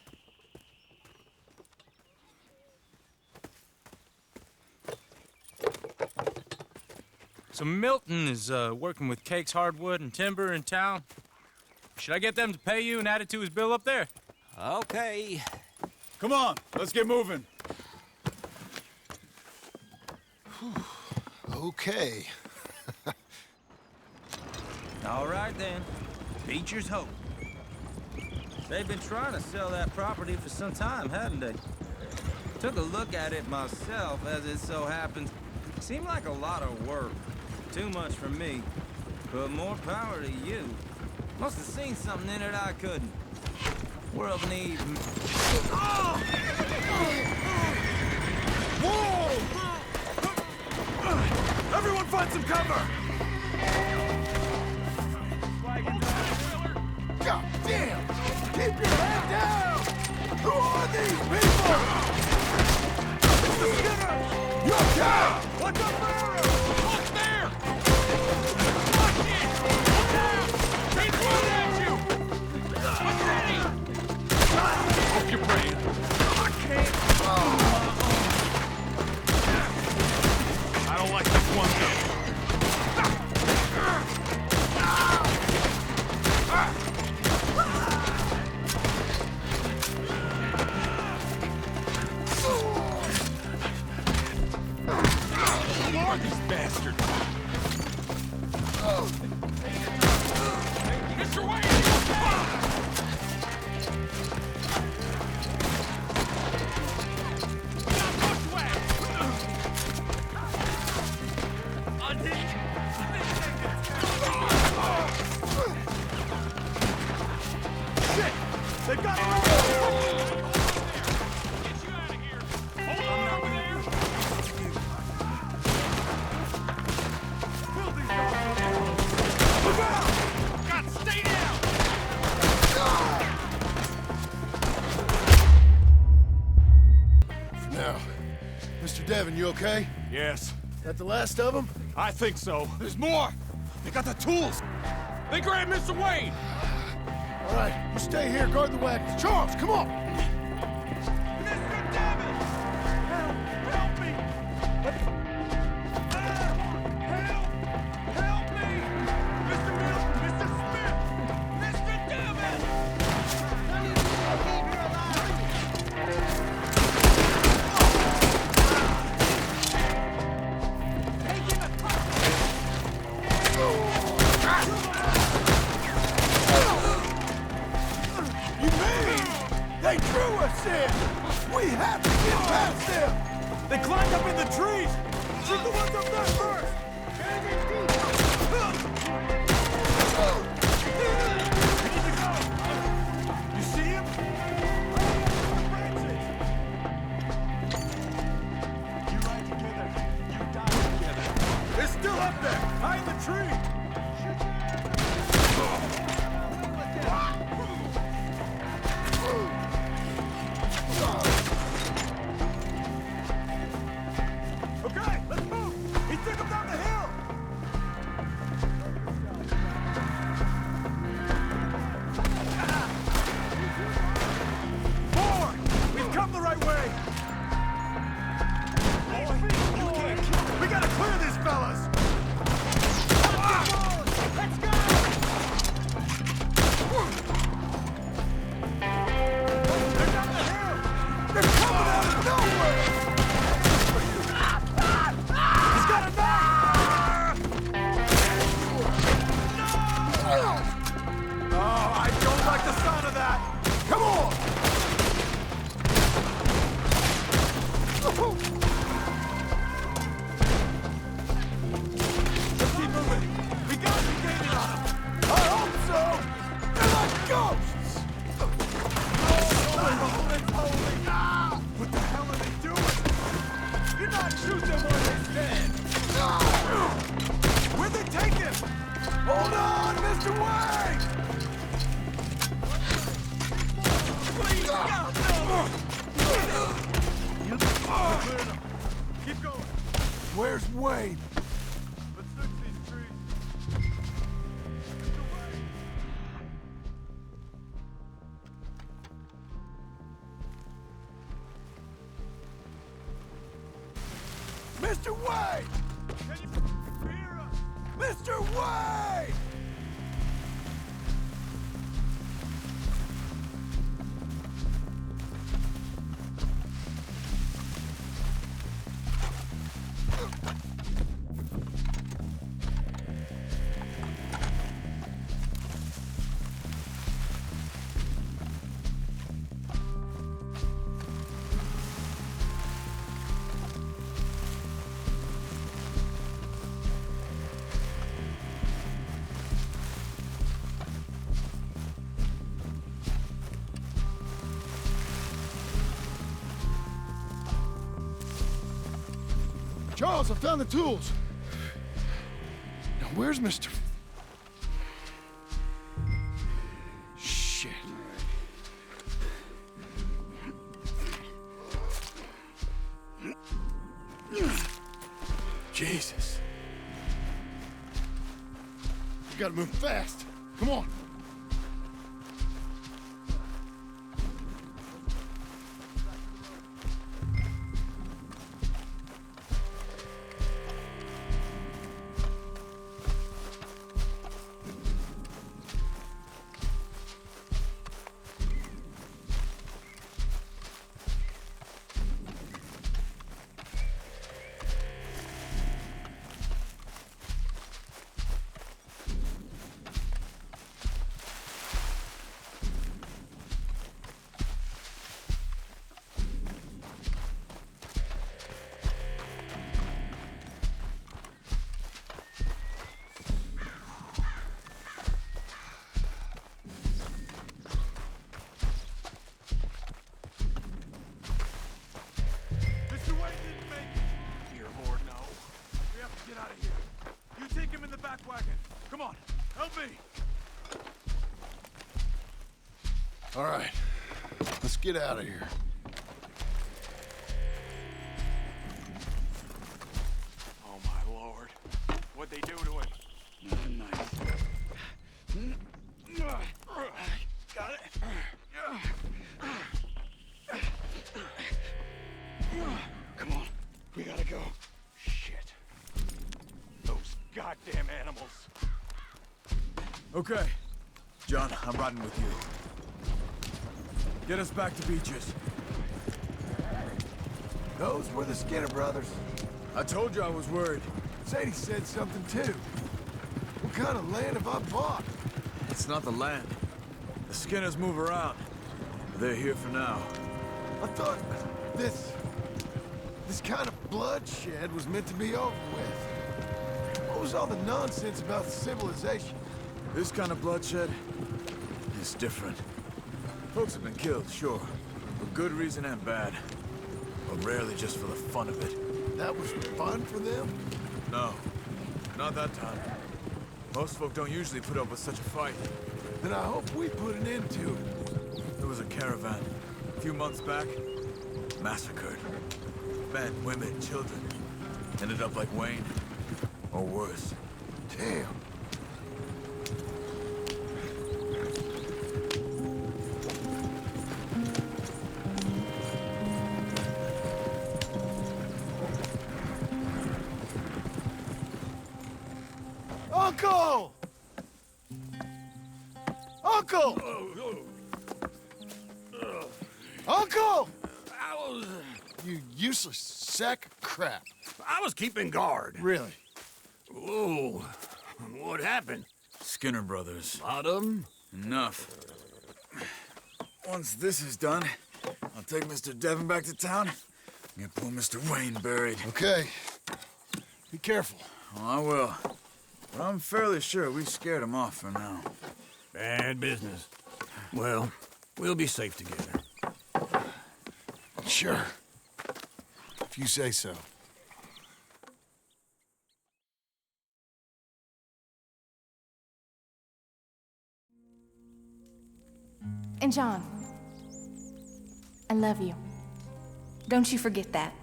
So Milton is working with Cakes Hardwood and Timber in town. Should I get them to pay you and add it to his bill up there? Okay. Come on, let's get moving. Okay. All right, then. Beecher's Hope. They've been trying to sell that property for some time, haven't they? Took a look at it myself, as it so happens. Seemed like a lot of work. Too much for me. But more power to you. Must have seen something in it I couldn't. World needs... Whoa! Everyone find some cover! God damn! Keep your head down! Who are these people? Mr. Skinner! You okay? What's up there? Look there! Watch it! Look out! They run at you! What's ready? Hope you're brave. I can't. I don't like this one though. Who are these bastards? Mr. Wayne! Shit! They got him! Get you out of here! Hold on over there! Building Look out! God, stay down! Now, Mr. Devon, you okay? Yes. That the last of them? I think so. There's more. They got the tools. They grabbed Mr. Wayne. All right, you stay here, guard the wagons. Charles, come on! Mr. Davis! Help me! Help me! Mr. Milton! Mr. Smith! Mr. Davis! You mean they drew us in? We have to get past them! They climbed up in the trees! Shoot the ones up there first! We need to go! You see him? You ride together. You die together. They're still up there! High in the tree! Okay, let's move! He took him down the hill! Forward! We've come the right way! We gotta clear these fellas! Let's go! They're down the hill! They're coming out of nowhere! He's got a knife! Oh, I don't like the sound of that! Come on! Let's keep moving! We gotta be gaining on them! I hope so! They're like ghosts! What the hell are they doing? You're not shooting where they stand! Where'd they take him? Hold on, Mr. Wayne! Please, keep going. Where's Wayne? Let's fix these trees. Mr. Wayne! Can you hear us? Mr. Wayne! Charles, I found the tools. Now, where's Mr. Shit. Jesus. You gotta move fast. Come on. Come on, help me! All right, let's get out of here. Oh What'd they do to him? Nothing nice. Got it. Come on, we gotta go. Shit. Those goddamn animals. Okay. John, I'm riding with you. Get us back to Beaches. Those were the Skinner brothers. I told you I was worried. Sadie said something too. What kind of land have I bought? It's not the land. The Skinners move around. They're here for now. I thought this kind of bloodshed was meant to be over with. What was all the nonsense about civilization? This kind of bloodshed is different. Folks have been killed, sure. For good reason and bad. But rarely just for the fun of it. That was fun for them? No. Not that time. Most folk don't usually put up with such a fight. Then I hope we put an end to it. There was a caravan a few months back. Massacred. Men, women, children. Ended up like Wayne. Or worse. Damn. Uncle! Uncle! Uncle! You useless sack of crap. I was keeping guard. Really? Whoa. What happened? Skinner brothers. A lot of them? Enough. Once this is done, I'll take Mr. Devon back to town and get poor Mr. Wayne buried. Okay. Be careful. Oh, I will. But I'm fairly sure we scared him off for now. Bad business. Well, we'll be safe together. Sure. If you say so. And John, I love you. Don't you forget that.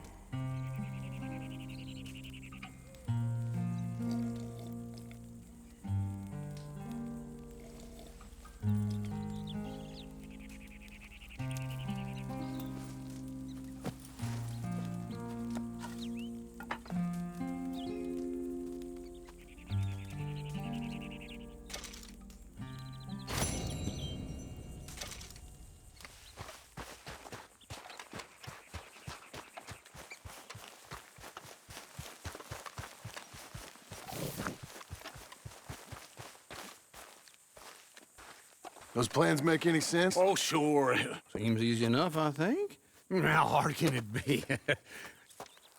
Those plans make any sense? Oh, sure. Seems easy enough, I think. How hard can it be?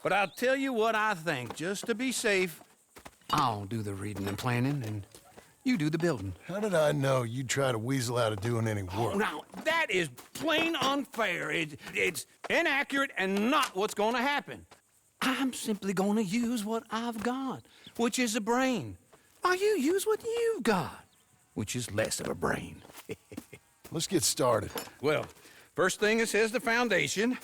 But I'll tell you what I think. Just to be safe, I'll do the reading and planning, and you do the building. How did I know you'd try to weasel out of doing any work? Oh, now, that is plain unfair. It's inaccurate and not what's gonna happen. I'm simply gonna use what I've got, which is a brain. While you use what you've got, which is less of a brain. Let's get started. Well, first thing it says the foundation,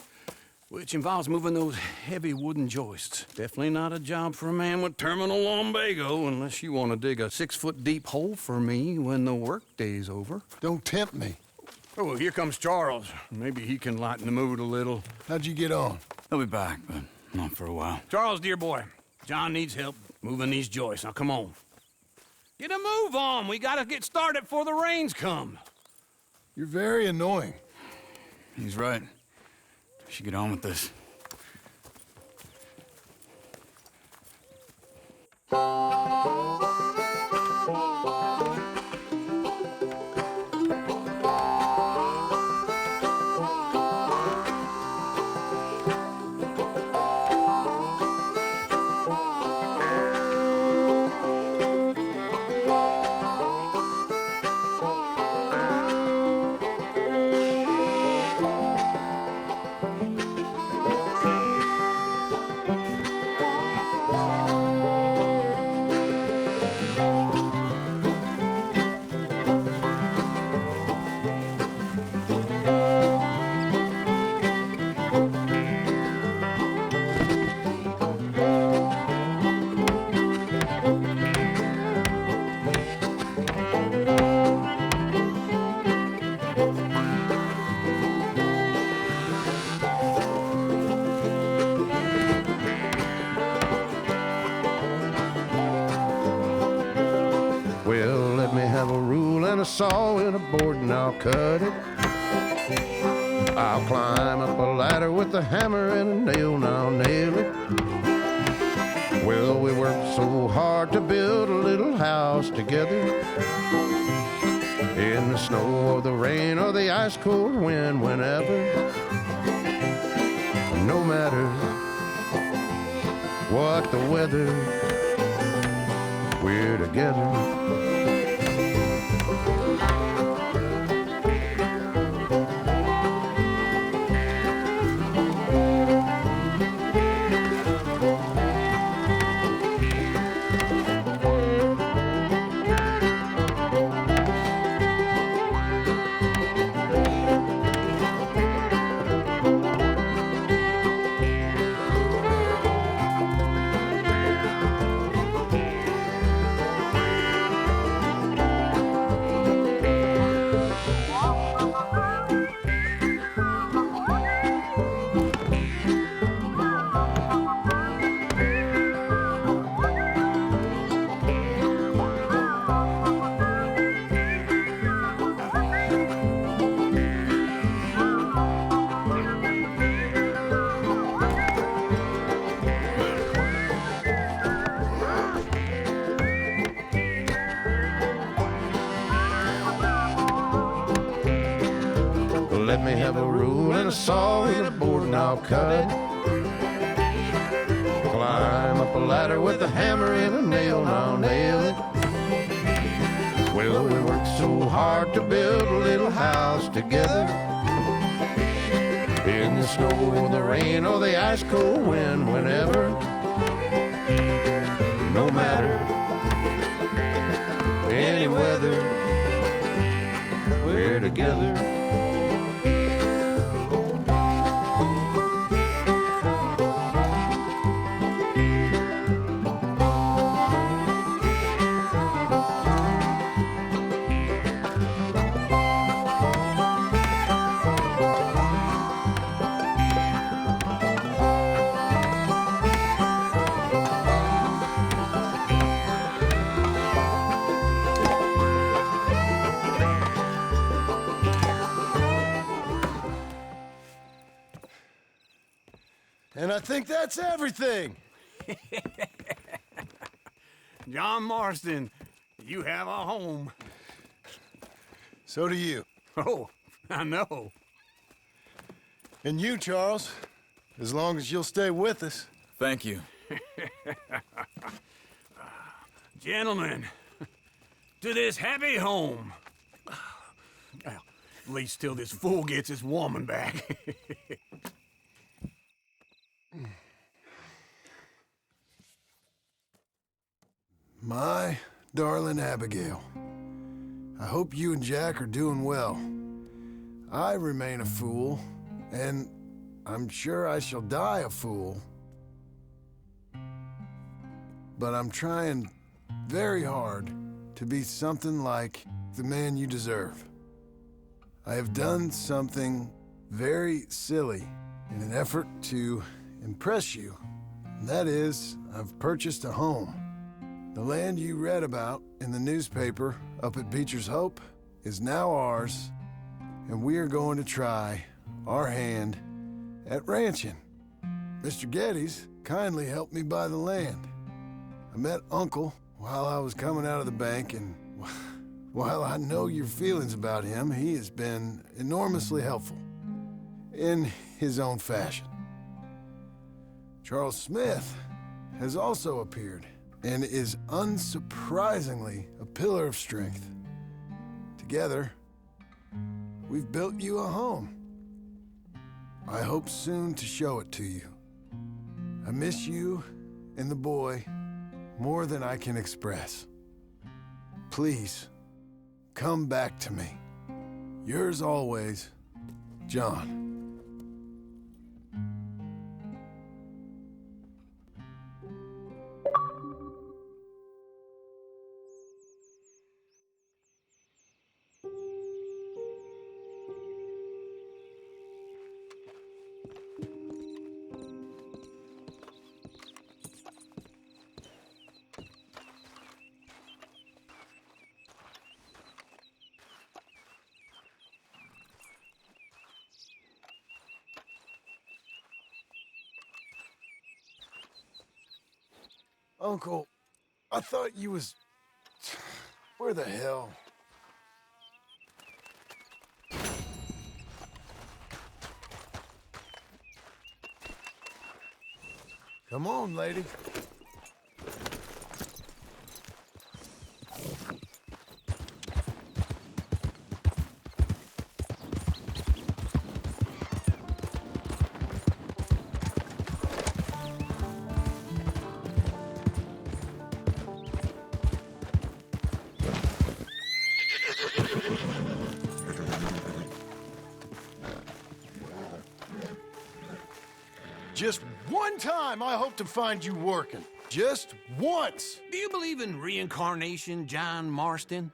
which involves moving those heavy wooden joists. Definitely not a job for a man with terminal lumbago unless you want to dig a 6-foot deep hole for me when the workday's over. Don't tempt me. Oh, here comes Charles. Maybe he can lighten the mood a little. How'd you get on? He'll be back, but not for a while. Charles, dear boy, John needs help moving these joists. Now, come on. Get a move on. We gotta get started before the rains come. You're very annoying. He's right. We should get on with this. saw and a board and I'll cut it. I'll climb up a ladder with a hammer and a nail and I'll nail it. Well, we worked so hard to build a little house together. In the snow or the rain or the ice cold wind, whenever. No matter what the weather, we're together. Let me have a rule and a saw and a board and I'll cut it. Climb up a ladder with a hammer and a nail and I'll nail it. Well, we worked so hard to build a little house together. In the snow or the rain or the ice cold wind, whenever. No matter any weather, we're together. And I think that's everything. John Marston, you have a home. So do you. Oh, I know. And you, Charles, as long as you'll stay with us. Thank you. Gentlemen, to this happy home. Well, at least till this fool gets his woman back. My darling Abigail, I hope you and Jack are doing well. I remain a fool, and I'm sure I shall die a fool. But I'm trying very hard to be something like the man you deserve. I have done something very silly in an effort to impress you. And that is, I've purchased a home. The land you read about in the newspaper up at Beecher's Hope is now ours, and we are going to try our hand at ranching. Mr. Geddes kindly helped me buy the land. I met Uncle while I was coming out of the bank, and while I know your feelings about him, he has been enormously helpful in his own fashion. Charles Smith has also appeared and is unsurprisingly a pillar of strength. Together, we've built you a home. I hope soon to show it to you. I miss you and the boy more than I can express. Please, come back to me. Yours always, John. Uncle, I thought you was... Where the hell? Come on, lady. Just one time I hope to find you working. Just once. Do you believe in reincarnation, John Marston?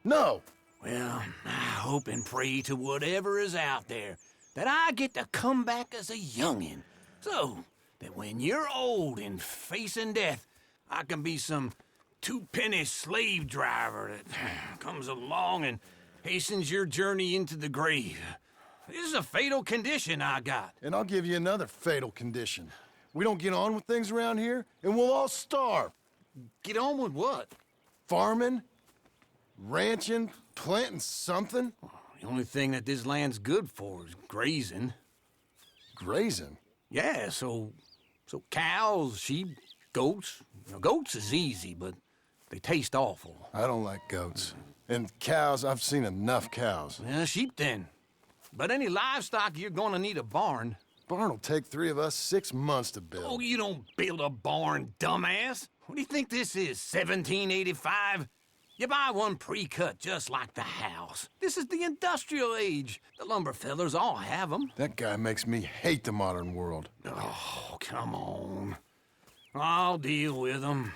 No. Well, I hope and pray to whatever is out there that I get to come back as a youngin', so that when you're old and facing death, I can be some two-penny slave driver that comes along and hastens your journey into the grave. This is a fatal condition I got. And I'll give you another fatal condition. We don't get on with things around here, and we'll all starve. Get on with what? Farming, ranching, planting something. The only thing that this land's good for is grazing. Grazing? Yeah, so cows, sheep, goats. You know, goats is easy, but they taste awful. I don't like goats. And cows, I've seen enough cows. Yeah, sheep then. But any livestock, you're gonna need a barn. Barn will take 3 of us 6 months to build. Oh, you don't build a barn, dumbass. What do you think this is, 1785? You buy one pre-cut just like the house. This is the industrial age. The lumber fellers all have them. That guy makes me hate the modern world. Oh, come on. I'll deal with them.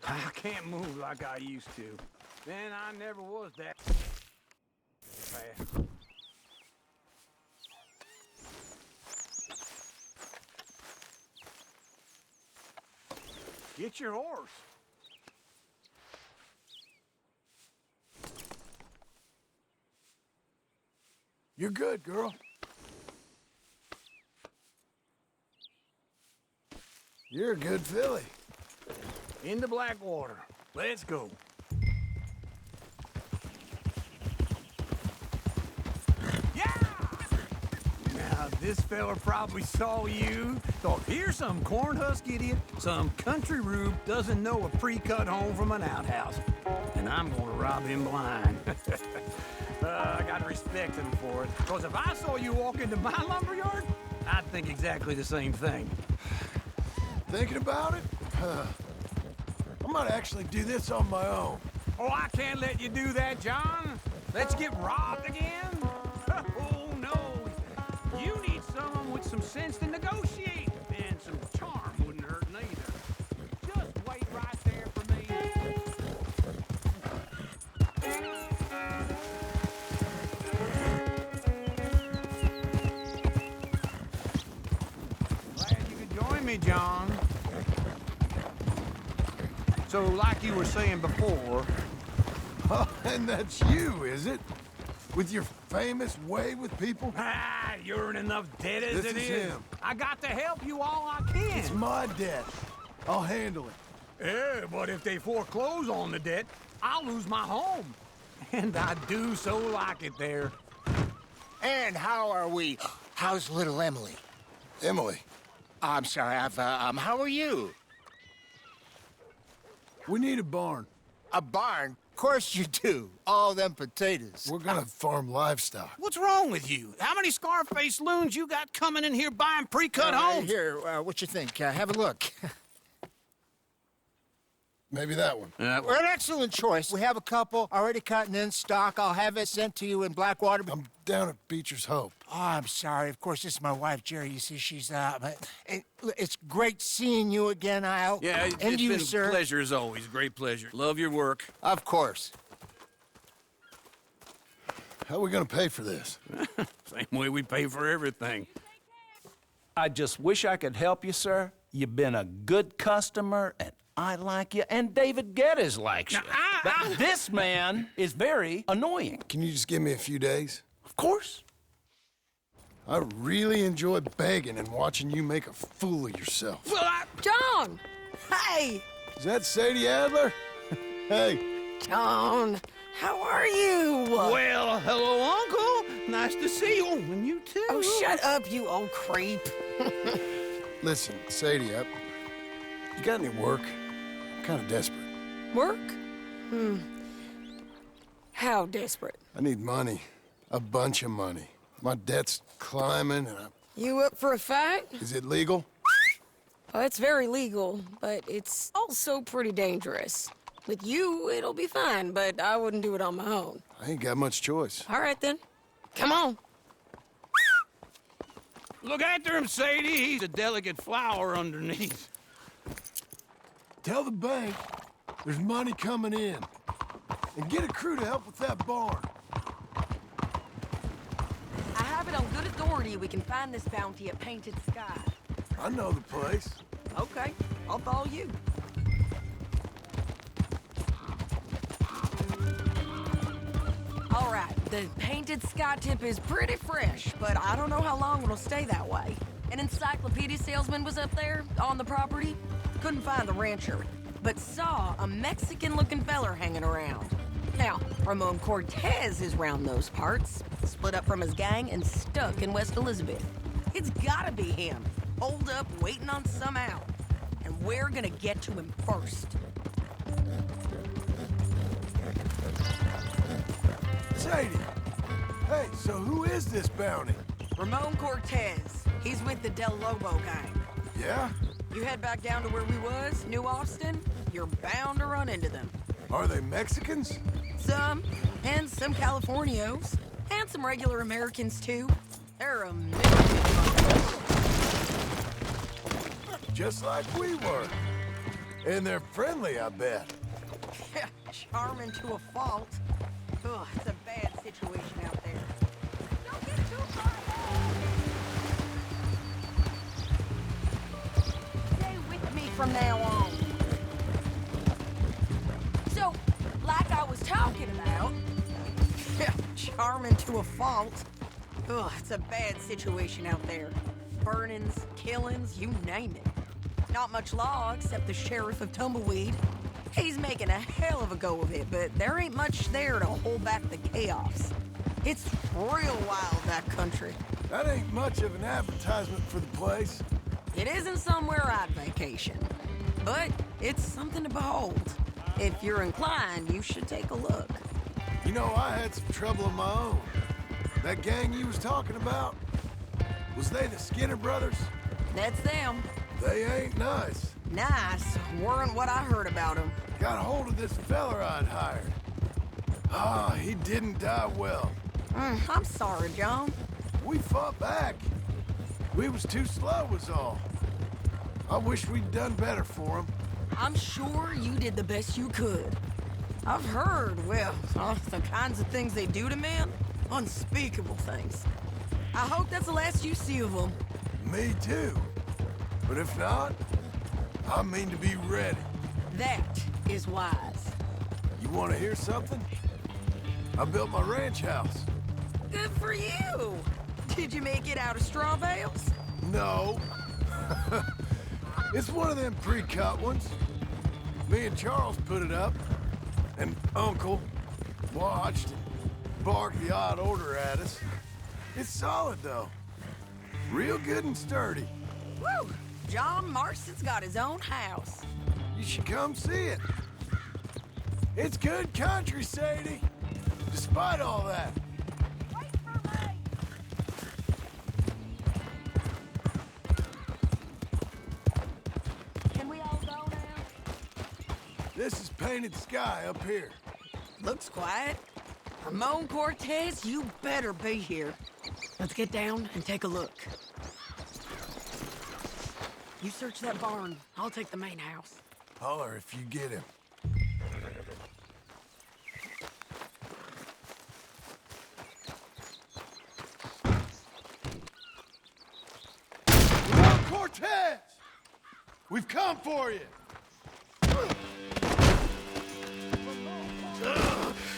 I can't move like I used to. Man, I never was that fast. Get your horse. You're good, girl. You're a good filly. Into Blackwater. Let's go. Now, this fella probably saw you, thought, here's some cornhusk idiot, some country rube doesn't know a pre-cut home from an outhouse, and I'm gonna rob him blind. I gotta respect him for it, because if I saw you walk into my lumberyard, I'd think exactly the same thing. Thinking about it? I might actually do this on my own. Oh, I can't let you do that, John. Let you get robbed again? Oh, no. You need someone with some sense to negotiate, and some charm wouldn't hurt neither. Just wait right there for me. Glad you could join me, John. So, like you were saying before... Oh, and that's you, is it? With your famous way with people? Ah, you're in enough debt as This it is is. him. I got to help you all I can. It's my debt. I'll handle it. Yeah, but if they foreclose on the debt, I'll lose my home. And I do so like it there. And how are we? How's little Emily? Emily? I'm sorry, how are you? We need a barn. A barn? Of course you do. All them potatoes. We're gonna farm livestock. What's wrong with you? How many Scarface loons you got coming in here buying pre-cut homes? Here, what you think? Have a look. Maybe that one. We're an excellent choice. We have a couple already cut and in stock. I'll have it sent to you in Blackwater. I'm down at Beecher's Hope. Oh, I'm sorry. Of course, this is my wife, Jerry. You see, she's it's great seeing you again, Al. Yeah, and it's you, been sir. a pleasure as always. Great pleasure. Love your work. Of course. How are we gonna pay for this? Same way we pay for everything. I just wish I could help you, sir. You've been a good customer, and I like you, and David Geddes likes you. But this man is very annoying. Can you just give me a few days? Of course. I really enjoy begging and watching you make a fool of yourself. Well, John! Hey! Is that Sadie Adler? Hey. John, how are you? Well, hello, Uncle. Nice to see you. And you too. Oh, shut up, you old creep. Listen, Sadie, you got any work? I'm kind of desperate. Work? How desperate? I need money. A bunch of money. My debt's climbing and You up for a fight? Is it legal? Well, it's very legal, but it's also pretty dangerous. With you, it'll be fine, but I wouldn't do it on my own. I ain't got much choice. All right, then. Come on. Look after him, Sadie. He's a delicate flower underneath. Tell the bank there's money coming in. And get a crew to help with that barn. I have it on good authority we can find this bounty at Painted Sky. I know the place. Okay, I'll follow you. All right, the Painted Sky tip is pretty fresh, but I don't know how long it'll stay that way. An encyclopedia salesman was up there on the property. Couldn't find the rancher, but saw a Mexican-looking feller hanging around. Now, Ramon Cortez is round those parts, split up from his gang and stuck in West Elizabeth. It's gotta be him, holed up waiting on some out. And we're gonna get to him first. Sadie! Hey, so who is this bounty? Ramon Cortez. He's with the Del Lobo gang. Yeah? You head back down to where we was, New Austin, you're bound to run into them. Are they Mexicans? Some, and some Californios, and some regular Americans too. They're a Just like we were. And they're friendly, I bet. charming to a fault. Ugh, it's a bad situation out there. Don't get too far ahead. Stay with me from now on. So, like I was talking about, charming to a fault. Ugh, it's a bad situation out there. Burnings, killings, you name it. Not much law except the sheriff of Tumbleweed. He's making a hell of a go of it, but there ain't much there to hold back the chaos. It's real wild, that country. That ain't much of an advertisement for the place. It isn't somewhere I'd vacation, but it's something to behold. If you're inclined, you should take a look. You know, I had some trouble of my own. That gang you was talking about, was they the Skinner brothers? That's them. They ain't nice. Nice weren't what I heard about them. Got a hold of this feller I'd hired. Ah, he didn't die well. I'm sorry, John. We fought back. We was too slow was all. I wish we'd done better for him. I'm sure you did the best you could. I've heard, well, the kinds of things they do to men. Unspeakable things. I hope that's the last you see of them. Me too. But if not, I mean to be ready. That is wise. You want to hear something? I built my ranch house. Good for you. Did you make it out of straw bales? No. It's one of them pre-cut ones. Me and Charles put it up, and Uncle watched and barked the odd order at us. It's solid, though. Real good and sturdy. Woo! John Marston's got his own house. You should come see it. It's good country, Sadie. Despite all that. Wait for me! Can we all go now? This is Painted Sky up here. Looks quiet. Ramon Cortez, you better be here. Let's get down and take a look. You search that barn. I'll take the main house. Holler if you get him. Ramon Cortez! We've come for you!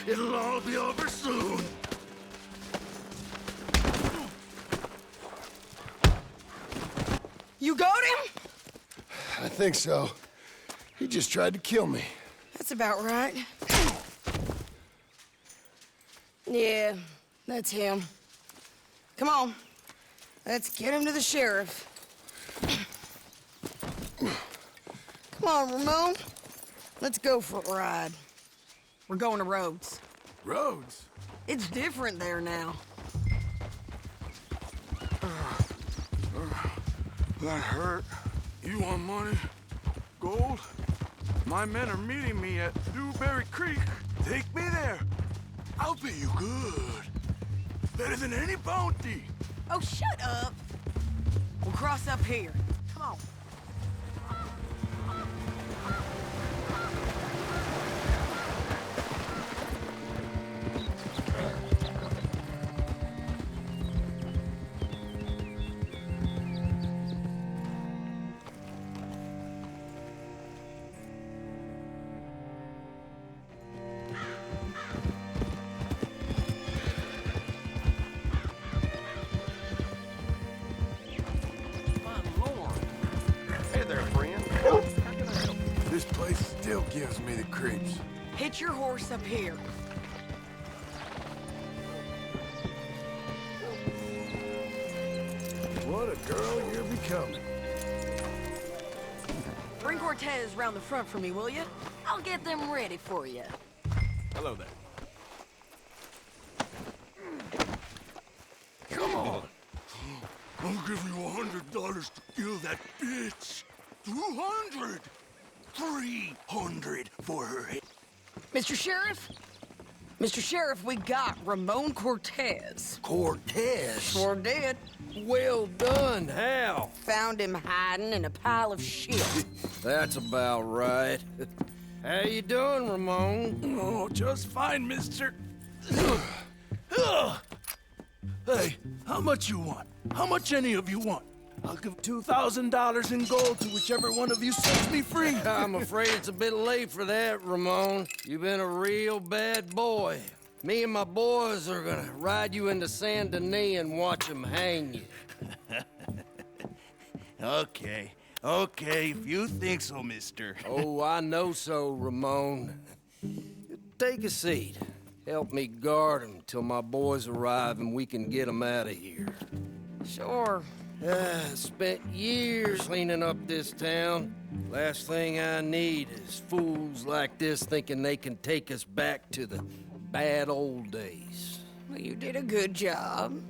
It'll all be over soon. think so. He just tried to kill me. That's about right. Yeah, that's him. Come on. Let's get him to the sheriff. Come on, Ramon. Let's go for a ride. We're going to Rhodes. Rhodes? It's different there now. That hurt. You want money? Gold? My men are meeting me at Dewberry Creek. Take me there. I'll pay you good. Better than any bounty. Oh, shut up. We'll cross up here. Come on. This place still gives me the creeps. Hitch your horse up here. What a girl you're becoming. Bring Cortez round the front for me, will you? I'll get them ready for you. Hello there. Come on. I'll give you $100 to kill that bitch. 200. 300 for her head. Mr. Sheriff? Mr. Sheriff, we got Ramon Cortez. Cortez? Sure did. Well done. How? Found him hiding in a pile of shit. That's about right. How you doing, Ramon? Oh, just fine, mister. Hey, how much you want? How much any of you want? I'll give $2,000 in gold to whichever one of you sets me free. I'm afraid it's a bit late for that, Ramon. You've been a real bad boy. Me and my boys are gonna ride you into Saint Denis and watch them hang you. Okay, if you think so, mister. Oh, I know so, Ramon. Take a seat. Help me guard them till my boys arrive and we can get them out of here. Sure. Spent years cleaning up this town. Last thing I need is fools like this thinking they can take us back to the bad old days. Well, you did a good job.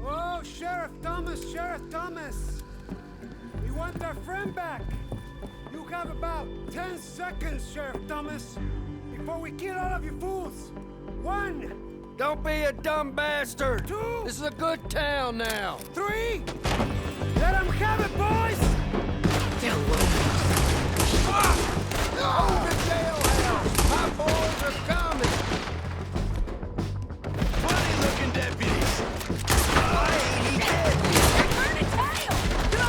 Oh, Sheriff Thomas! We want our friend back! You have about 10 seconds, Sheriff Thomas, before we kill all of you fools! 1! Don't be a dumb bastard! 2! This is a good town now! 3! Let them have it, boys! Hold the jailhouse! My boys are coming! Funny-looking deputies. Burn a tail! Go!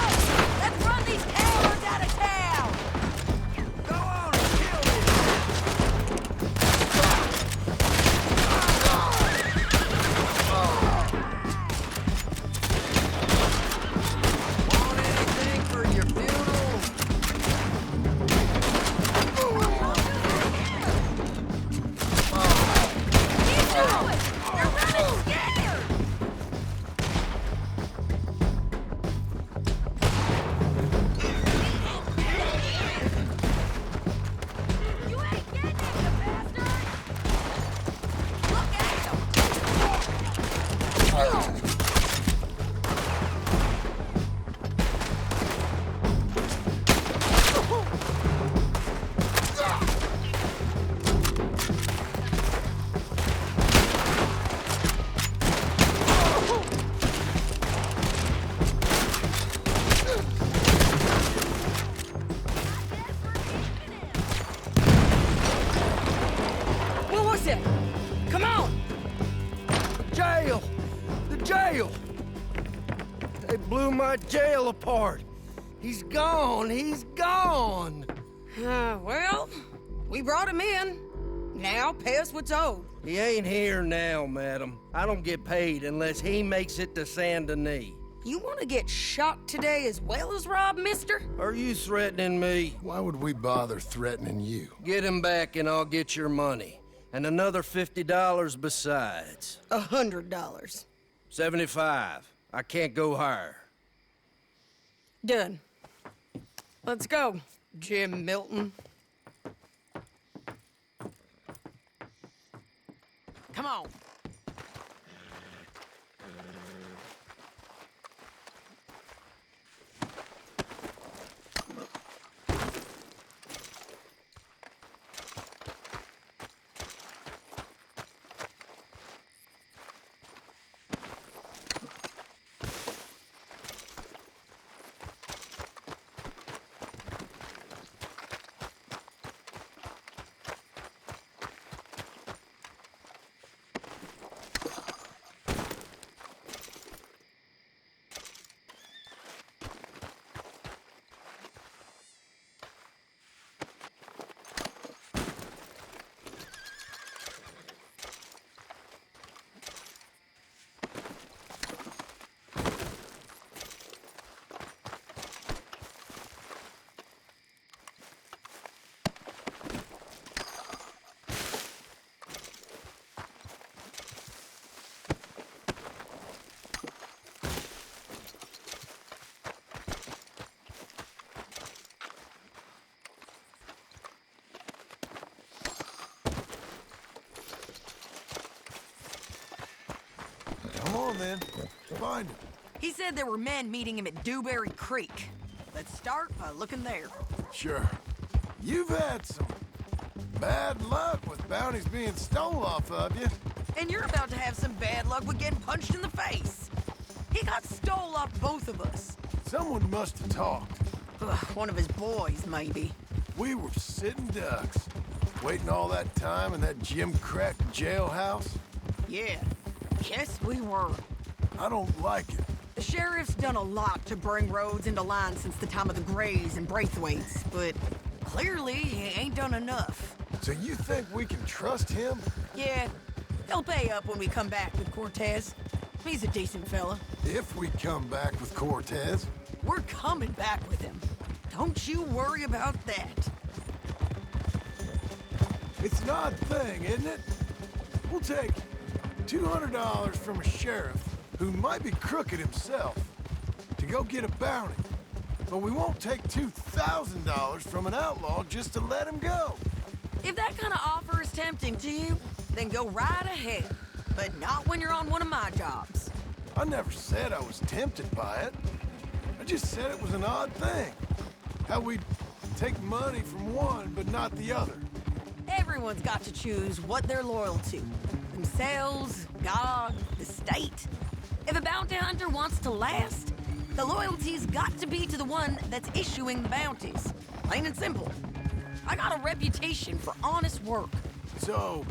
Let's run these cowards out of town! Go on and kill me. Want anything for your funeral? say? Come on! Jail! The jail! They blew my jail apart. He's gone. He's gone. Well, we brought him in. Now pay us what's owed. He ain't here now, madam. I don't get paid unless he makes it to Saint Denis. You want to get shot today as well as Rob, mister? Are you threatening me? Why would we bother threatening you? Get him back and I'll get your money. And another $50 besides. $100. 75. I can't go higher. Done. Let's go, Jim Milton. Come on. Come on, then. Find him. He said there were men meeting him at Dewberry Creek. Let's start by looking there. Sure. You've had some bad luck with bounties being stole off of you. And you're about to have some bad luck with getting punched in the face. He got stole off both of us. Someone must have talked. One of his boys, maybe. We were sitting ducks, waiting all that time in that Jim Crack jailhouse. Yeah, yes we were. I don't like it. The sheriff's done a lot to bring roads into line since the time of the Grays and Braithwaites, but clearly he ain't done enough. So you think we can trust him? Yeah, he'll pay up when we come back with Cortez. He's a decent fella. If we come back with Cortez. We're coming back with him. Don't you worry about that. It's an odd thing, isn't it? We'll take $200 from a sheriff who might be crooked himself to go get a bounty. But we won't take $2,000 from an outlaw just to let him go. If that kind of offer is tempting to you, then go right ahead. But not when you're on one of my jobs. I never said I was tempted by it. I just said it was an odd thing. How we'd take money from one but not the other. Everyone's got to choose what they're loyal to. Themselves, God, the state. If a bounty hunter wants to last, the loyalty's got to be to the one that's issuing the bounties. Plain and simple. I got a reputation for honest work. So,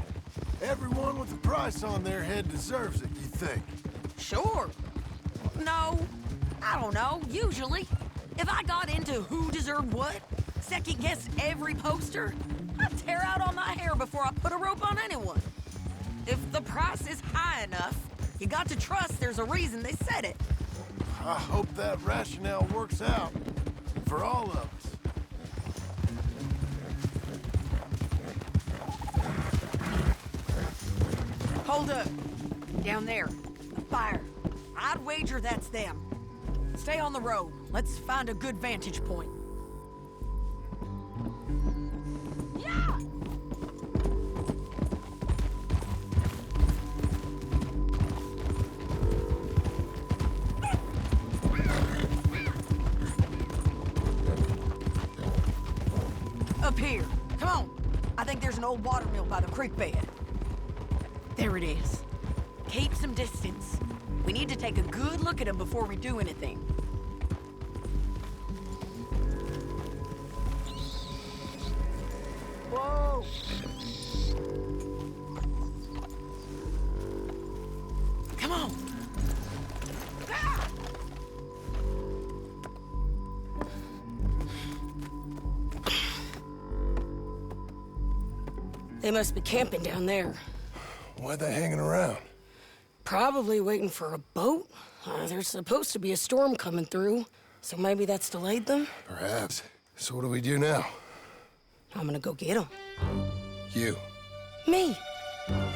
everyone with a price on their head deserves it, you think? Sure. No, I don't know, usually. If I got into who deserved what, second-guessed every poster, I'd tear out all my hair before I put a rope on anyone. If the price is high enough, you got to trust there's a reason they said it. I hope that rationale works out for all of us. Hold up. Down there. A fire. I'd wager that's them. Stay on the road. Let's find a good vantage point. Yeah! Up here. Come on. I think there's an old water mill by the creek bed. There it is. Keep some distance. We need to take a good look at him before we do anything. Whoa! They must be camping down there. Why are they hanging around? Probably waiting for a boat. There's supposed to be a storm coming through, so maybe that's delayed them? Perhaps. So what do we do now? I'm gonna go get them. You. Me.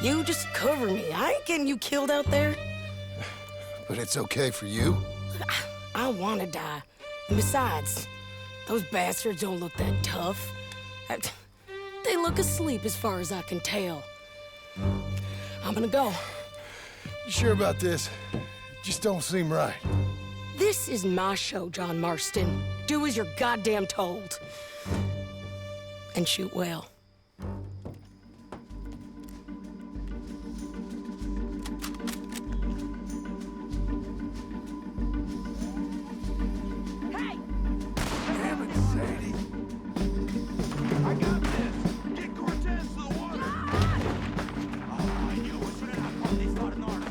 You just cover me. I ain't getting you killed out there. But it's okay for you? I don't want to die. And besides, those bastards don't look that tough. They look asleep as far as I can tell. I'm gonna go. You sure about this? Just don't seem right. This is my show, John Marston. Do as you're goddamn told. And shoot well. Damn it, Sadie. I got this. Get Cortez to the water. I knew we shouldn't have called this out north.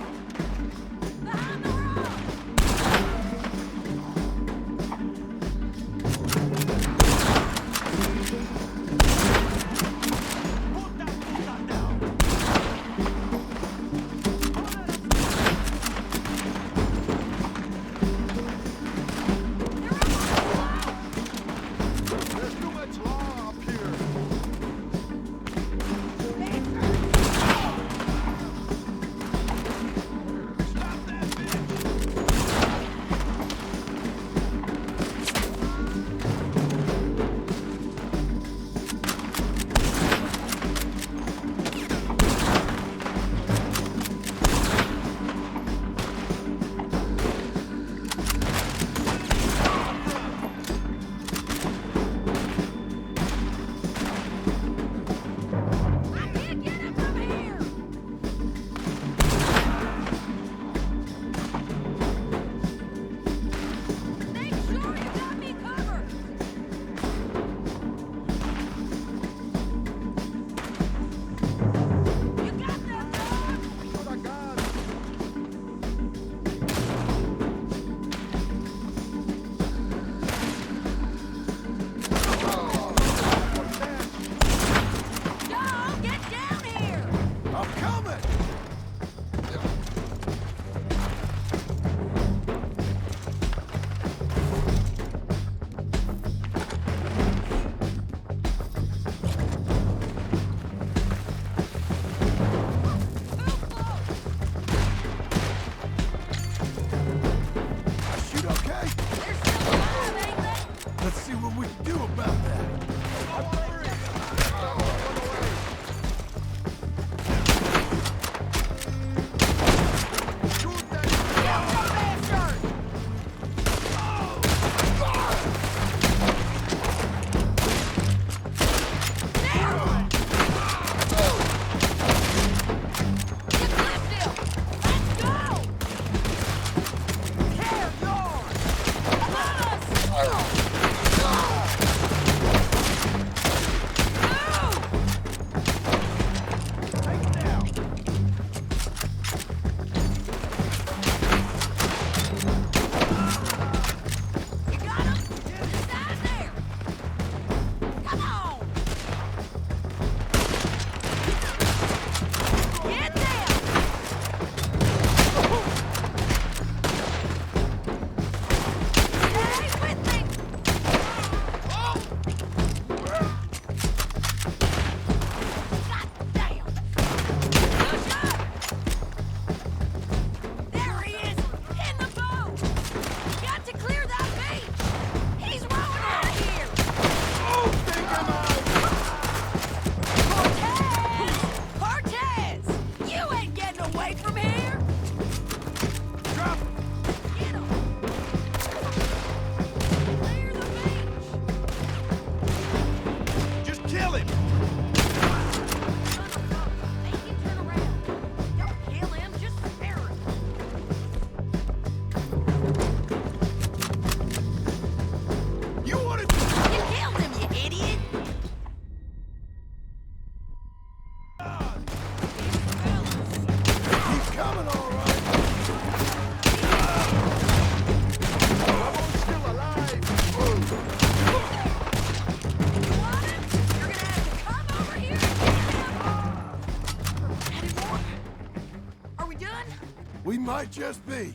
We might just be.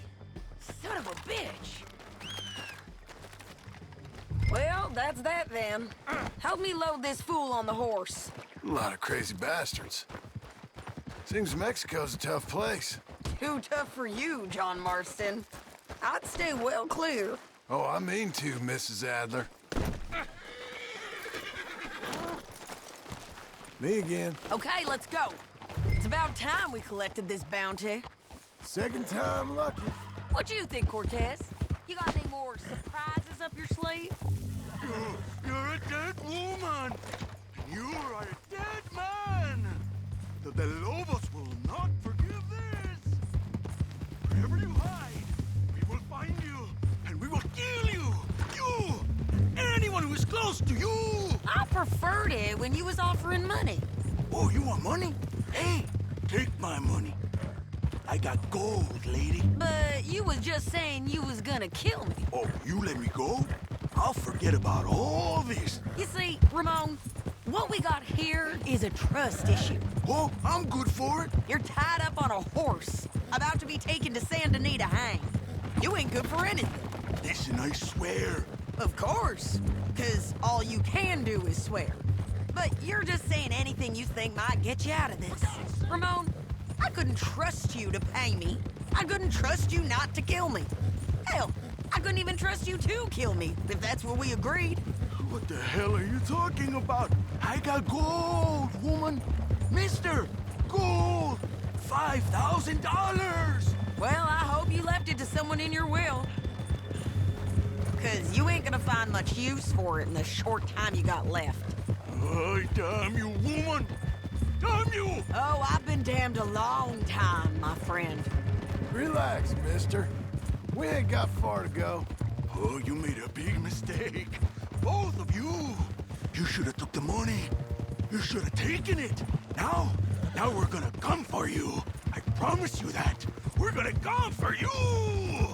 Son of a bitch. Well, that's that then. Help me load this fool on the horse. A lot of crazy bastards. Seems Mexico's a tough place. Too tough for you, John Marston. I'd stay well clear. Oh, I mean to, Mrs. Adler. Me again. Okay, let's go. It's about time we collected this bounty. Second time lucky. What you think, Cortez? You got any more surprises up your sleeve? You're a dead woman. You are a dead man. The Lobos will not forgive this. Wherever you hide, we will find you, and we will kill you. You! Anyone who is close to you! I preferred it when you was offering money. Oh, you want money? Hey, take my money. I got gold, lady. But you was just saying you was gonna kill me. Oh, you let me go? I'll forget about all this. You see, Ramon, what we got here is a trust issue. Oh, I'm good for it. You're tied up on a horse, about to be taken to Saint Denis to hang. You ain't good for anything. Listen, I swear. Of course, because all you can do is swear. But you're just saying anything you think might get you out of this. Ramon, I couldn't trust you to pay me. I couldn't trust you not to kill me. Hell, I couldn't even trust you to kill me, if that's what we agreed. What the hell are you talking about? I got gold, woman. Mister, gold. $5,000. Well, I hope you left it to someone in your will. Because you ain't gonna find much use for it in the short time you got left. Oh, damn you, woman. Damn you! Oh, I've been damned a long time, my friend. Relax, mister. We ain't got far to go. Oh, you made a big mistake. Both of you. You should have took the money. You should have taken it. Now we're gonna come for you. I promise you that. We're gonna come for you!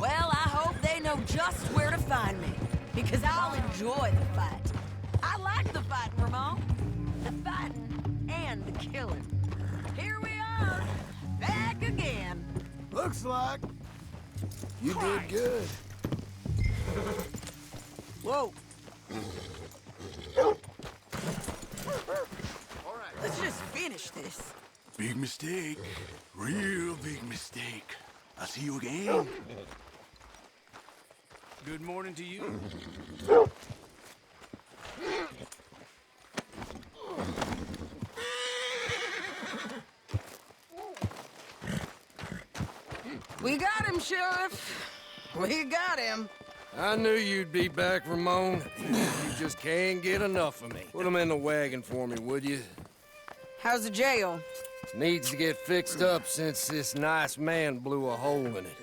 Well, I hope they know just where to find me. Because I'll enjoy the fight. I like the fighting, Ramon. The fighting and the killing. Here we are, back again. Looks like you did good. Whoa. Let's just finish this. Big mistake. Real big mistake. I'll see you again. Good morning to you. We got him, Sheriff. We got him. I knew you'd be back, Ramon. You just can't get enough of me. Put him in the wagon for me, would you? How's the jail? Needs to get fixed up since this nice man blew a hole in it.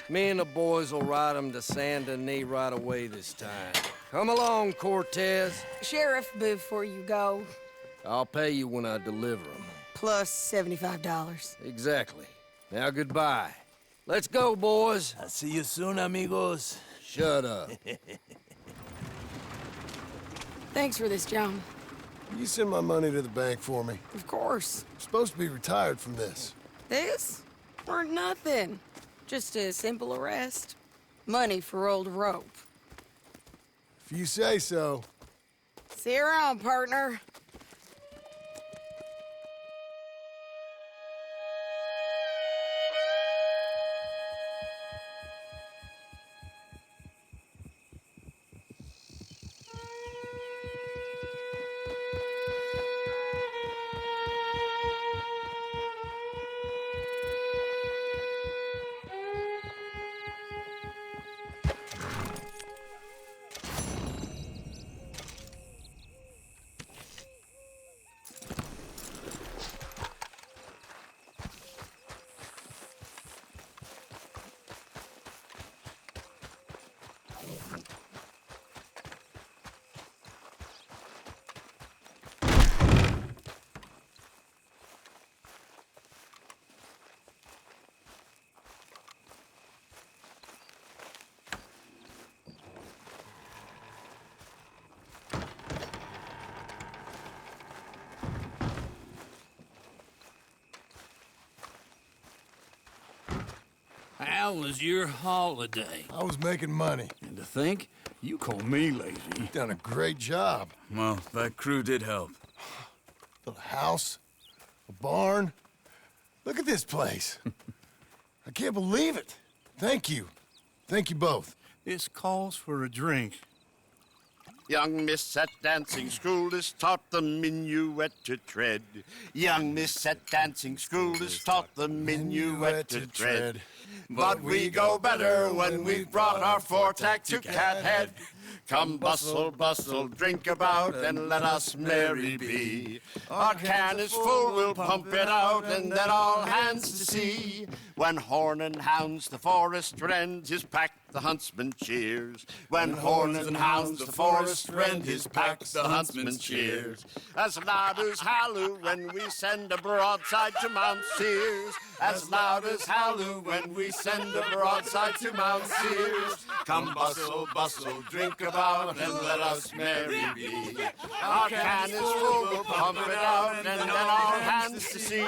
Me and the boys will ride him to Saint Denis right away this time. Come along, Cortez. Sheriff, before you go, I'll pay you when I deliver him. plus $75. Exactly. Now, goodbye. Let's go, boys. I'll see you soon, amigos. Shut up. Thanks for this, John. You send my money to the bank for me. Of course. I'm supposed to be retired from this. This? Weren't nothing. Just a simple arrest. Money for old rope. If you say so. See you around, partner. How was your holiday? I was making money. And to think, you call me lazy. You've done a great job. Well, that crew did help. Little house, a barn. Look at this place. I can't believe it. Thank you. Thank you both. This calls for a drink. Young miss at dancing school is taught the minuet to tread. Young miss at dancing school is taught the minuet to tread. But we go better when we've brought our four-tack to Cathead. Come bustle, bustle, drink about, and let us merry be. Our can is full, we'll pump it out, and then all hands to sea. When horn and hounds the forest rend, his pack the huntsman cheers. When horn and hounds the forest rend, his pack the huntsman cheers. As loud as halloo when we send a broadside to Mount Sears. As loud as halloo when we send a broadside to Mount Sears. Come bustle, bustle, drink about, and let us merry be. Our can is full, we'll pump it out, and then all hands to sea.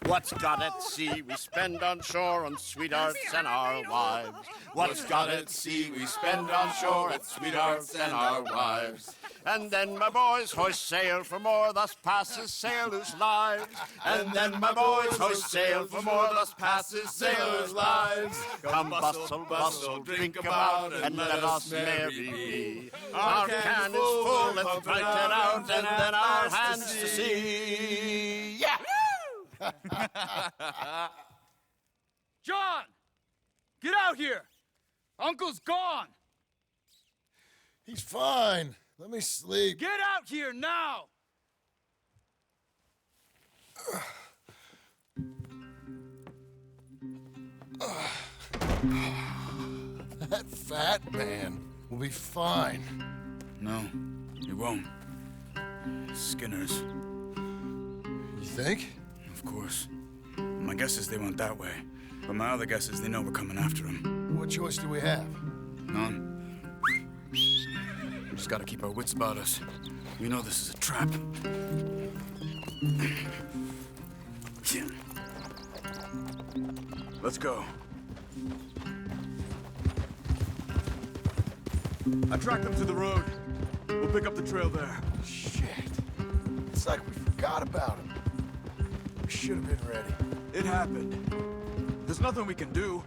What's got at sea we spend on shore on sweethearts and our wives. What's got at sea we spend on shore at sweethearts and our wives. And then my boys hoist sail for more, thus passes sailors' lives. And then my boys hoist sail for more, thus passes sailors' lives. Come bustle, bustle, drink about, and let us merry be. Our can is full, let's drink it out, and then our hands to sea. Yeah! John! Get out here! Uncle's gone! He's fine. Let me sleep. Get out here now! That fat man will be fine. No, he won't. Skinner's. You think? Of course. My guess is they went that way. But my other guess is they know we're coming after him. What choice do we have? None. We just gotta keep our wits about us. We know this is a trap. Let's go. I tracked them to the road. We'll pick up the trail there. Shit. It's like we forgot about him. We should have been ready. It happened. There's nothing we can do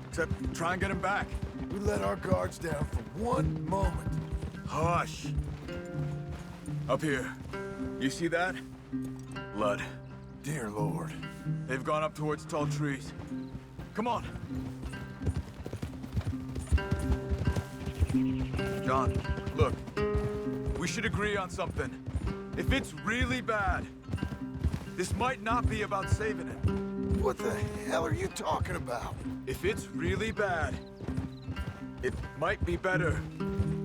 except try and get him back. We let our guards down for one moment. Hush. Up here. You see that? Blood. Dear Lord. They've gone up towards tall trees. Come on. John, look. We should agree on something. If it's really bad, this might not be about saving it. What the hell are you talking about? If it's really bad, it might be better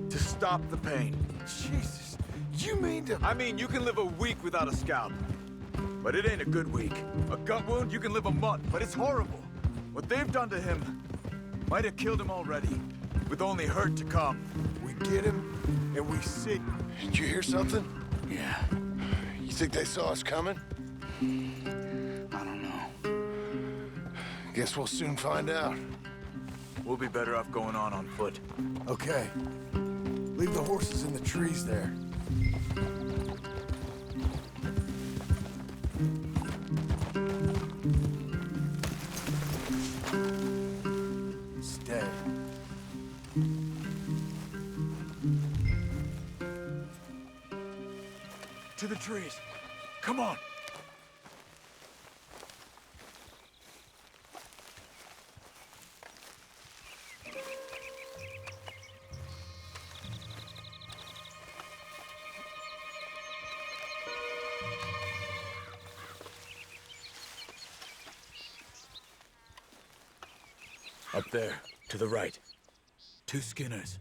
to stop the pain. Jesus, you mean to... I mean, you can live a week without a scalp, but it ain't a good week. A gut wound, you can live a month, but it's horrible. What they've done to him might have killed him already, with only hurt to come. We get him, and we see... Did you hear something? Yeah. You think they saw us coming? I don't know. Guess we'll soon find out. We'll be better off going on foot. Okay. Leave the horses in the trees there. Stay. To the trees. Come on. Up there, to the right. 2 Skinners.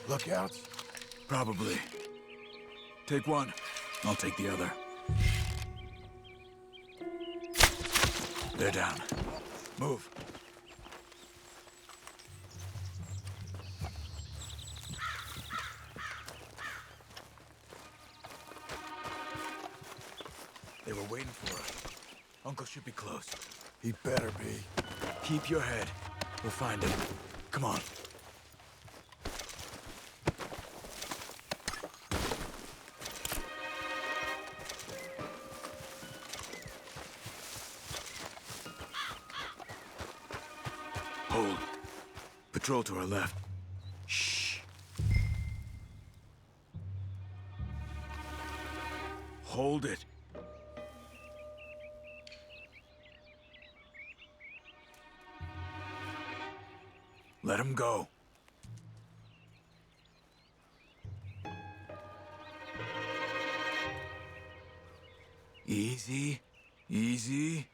Lookouts? Probably. Take one. I'll take the other. They're down. Move. They were waiting for us. Uncle should be close. He better be. Keep your head. We'll find him. Come on. Hold. Patrol to our left. Shh. Hold it. Let him go. Easy. Easy.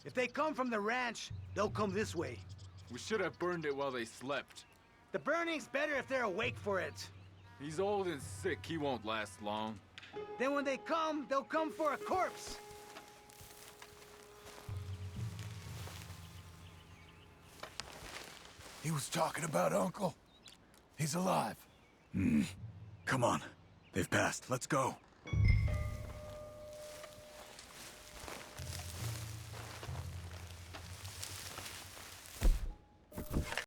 If they come from the ranch, they'll come this way. We should have burned it while they slept. The burning's better if they're awake for it. He's old and sick. He won't last long. Then when they come, they'll come for a corpse. He was talking about Uncle. He's alive. Come on. They've passed. Let's go.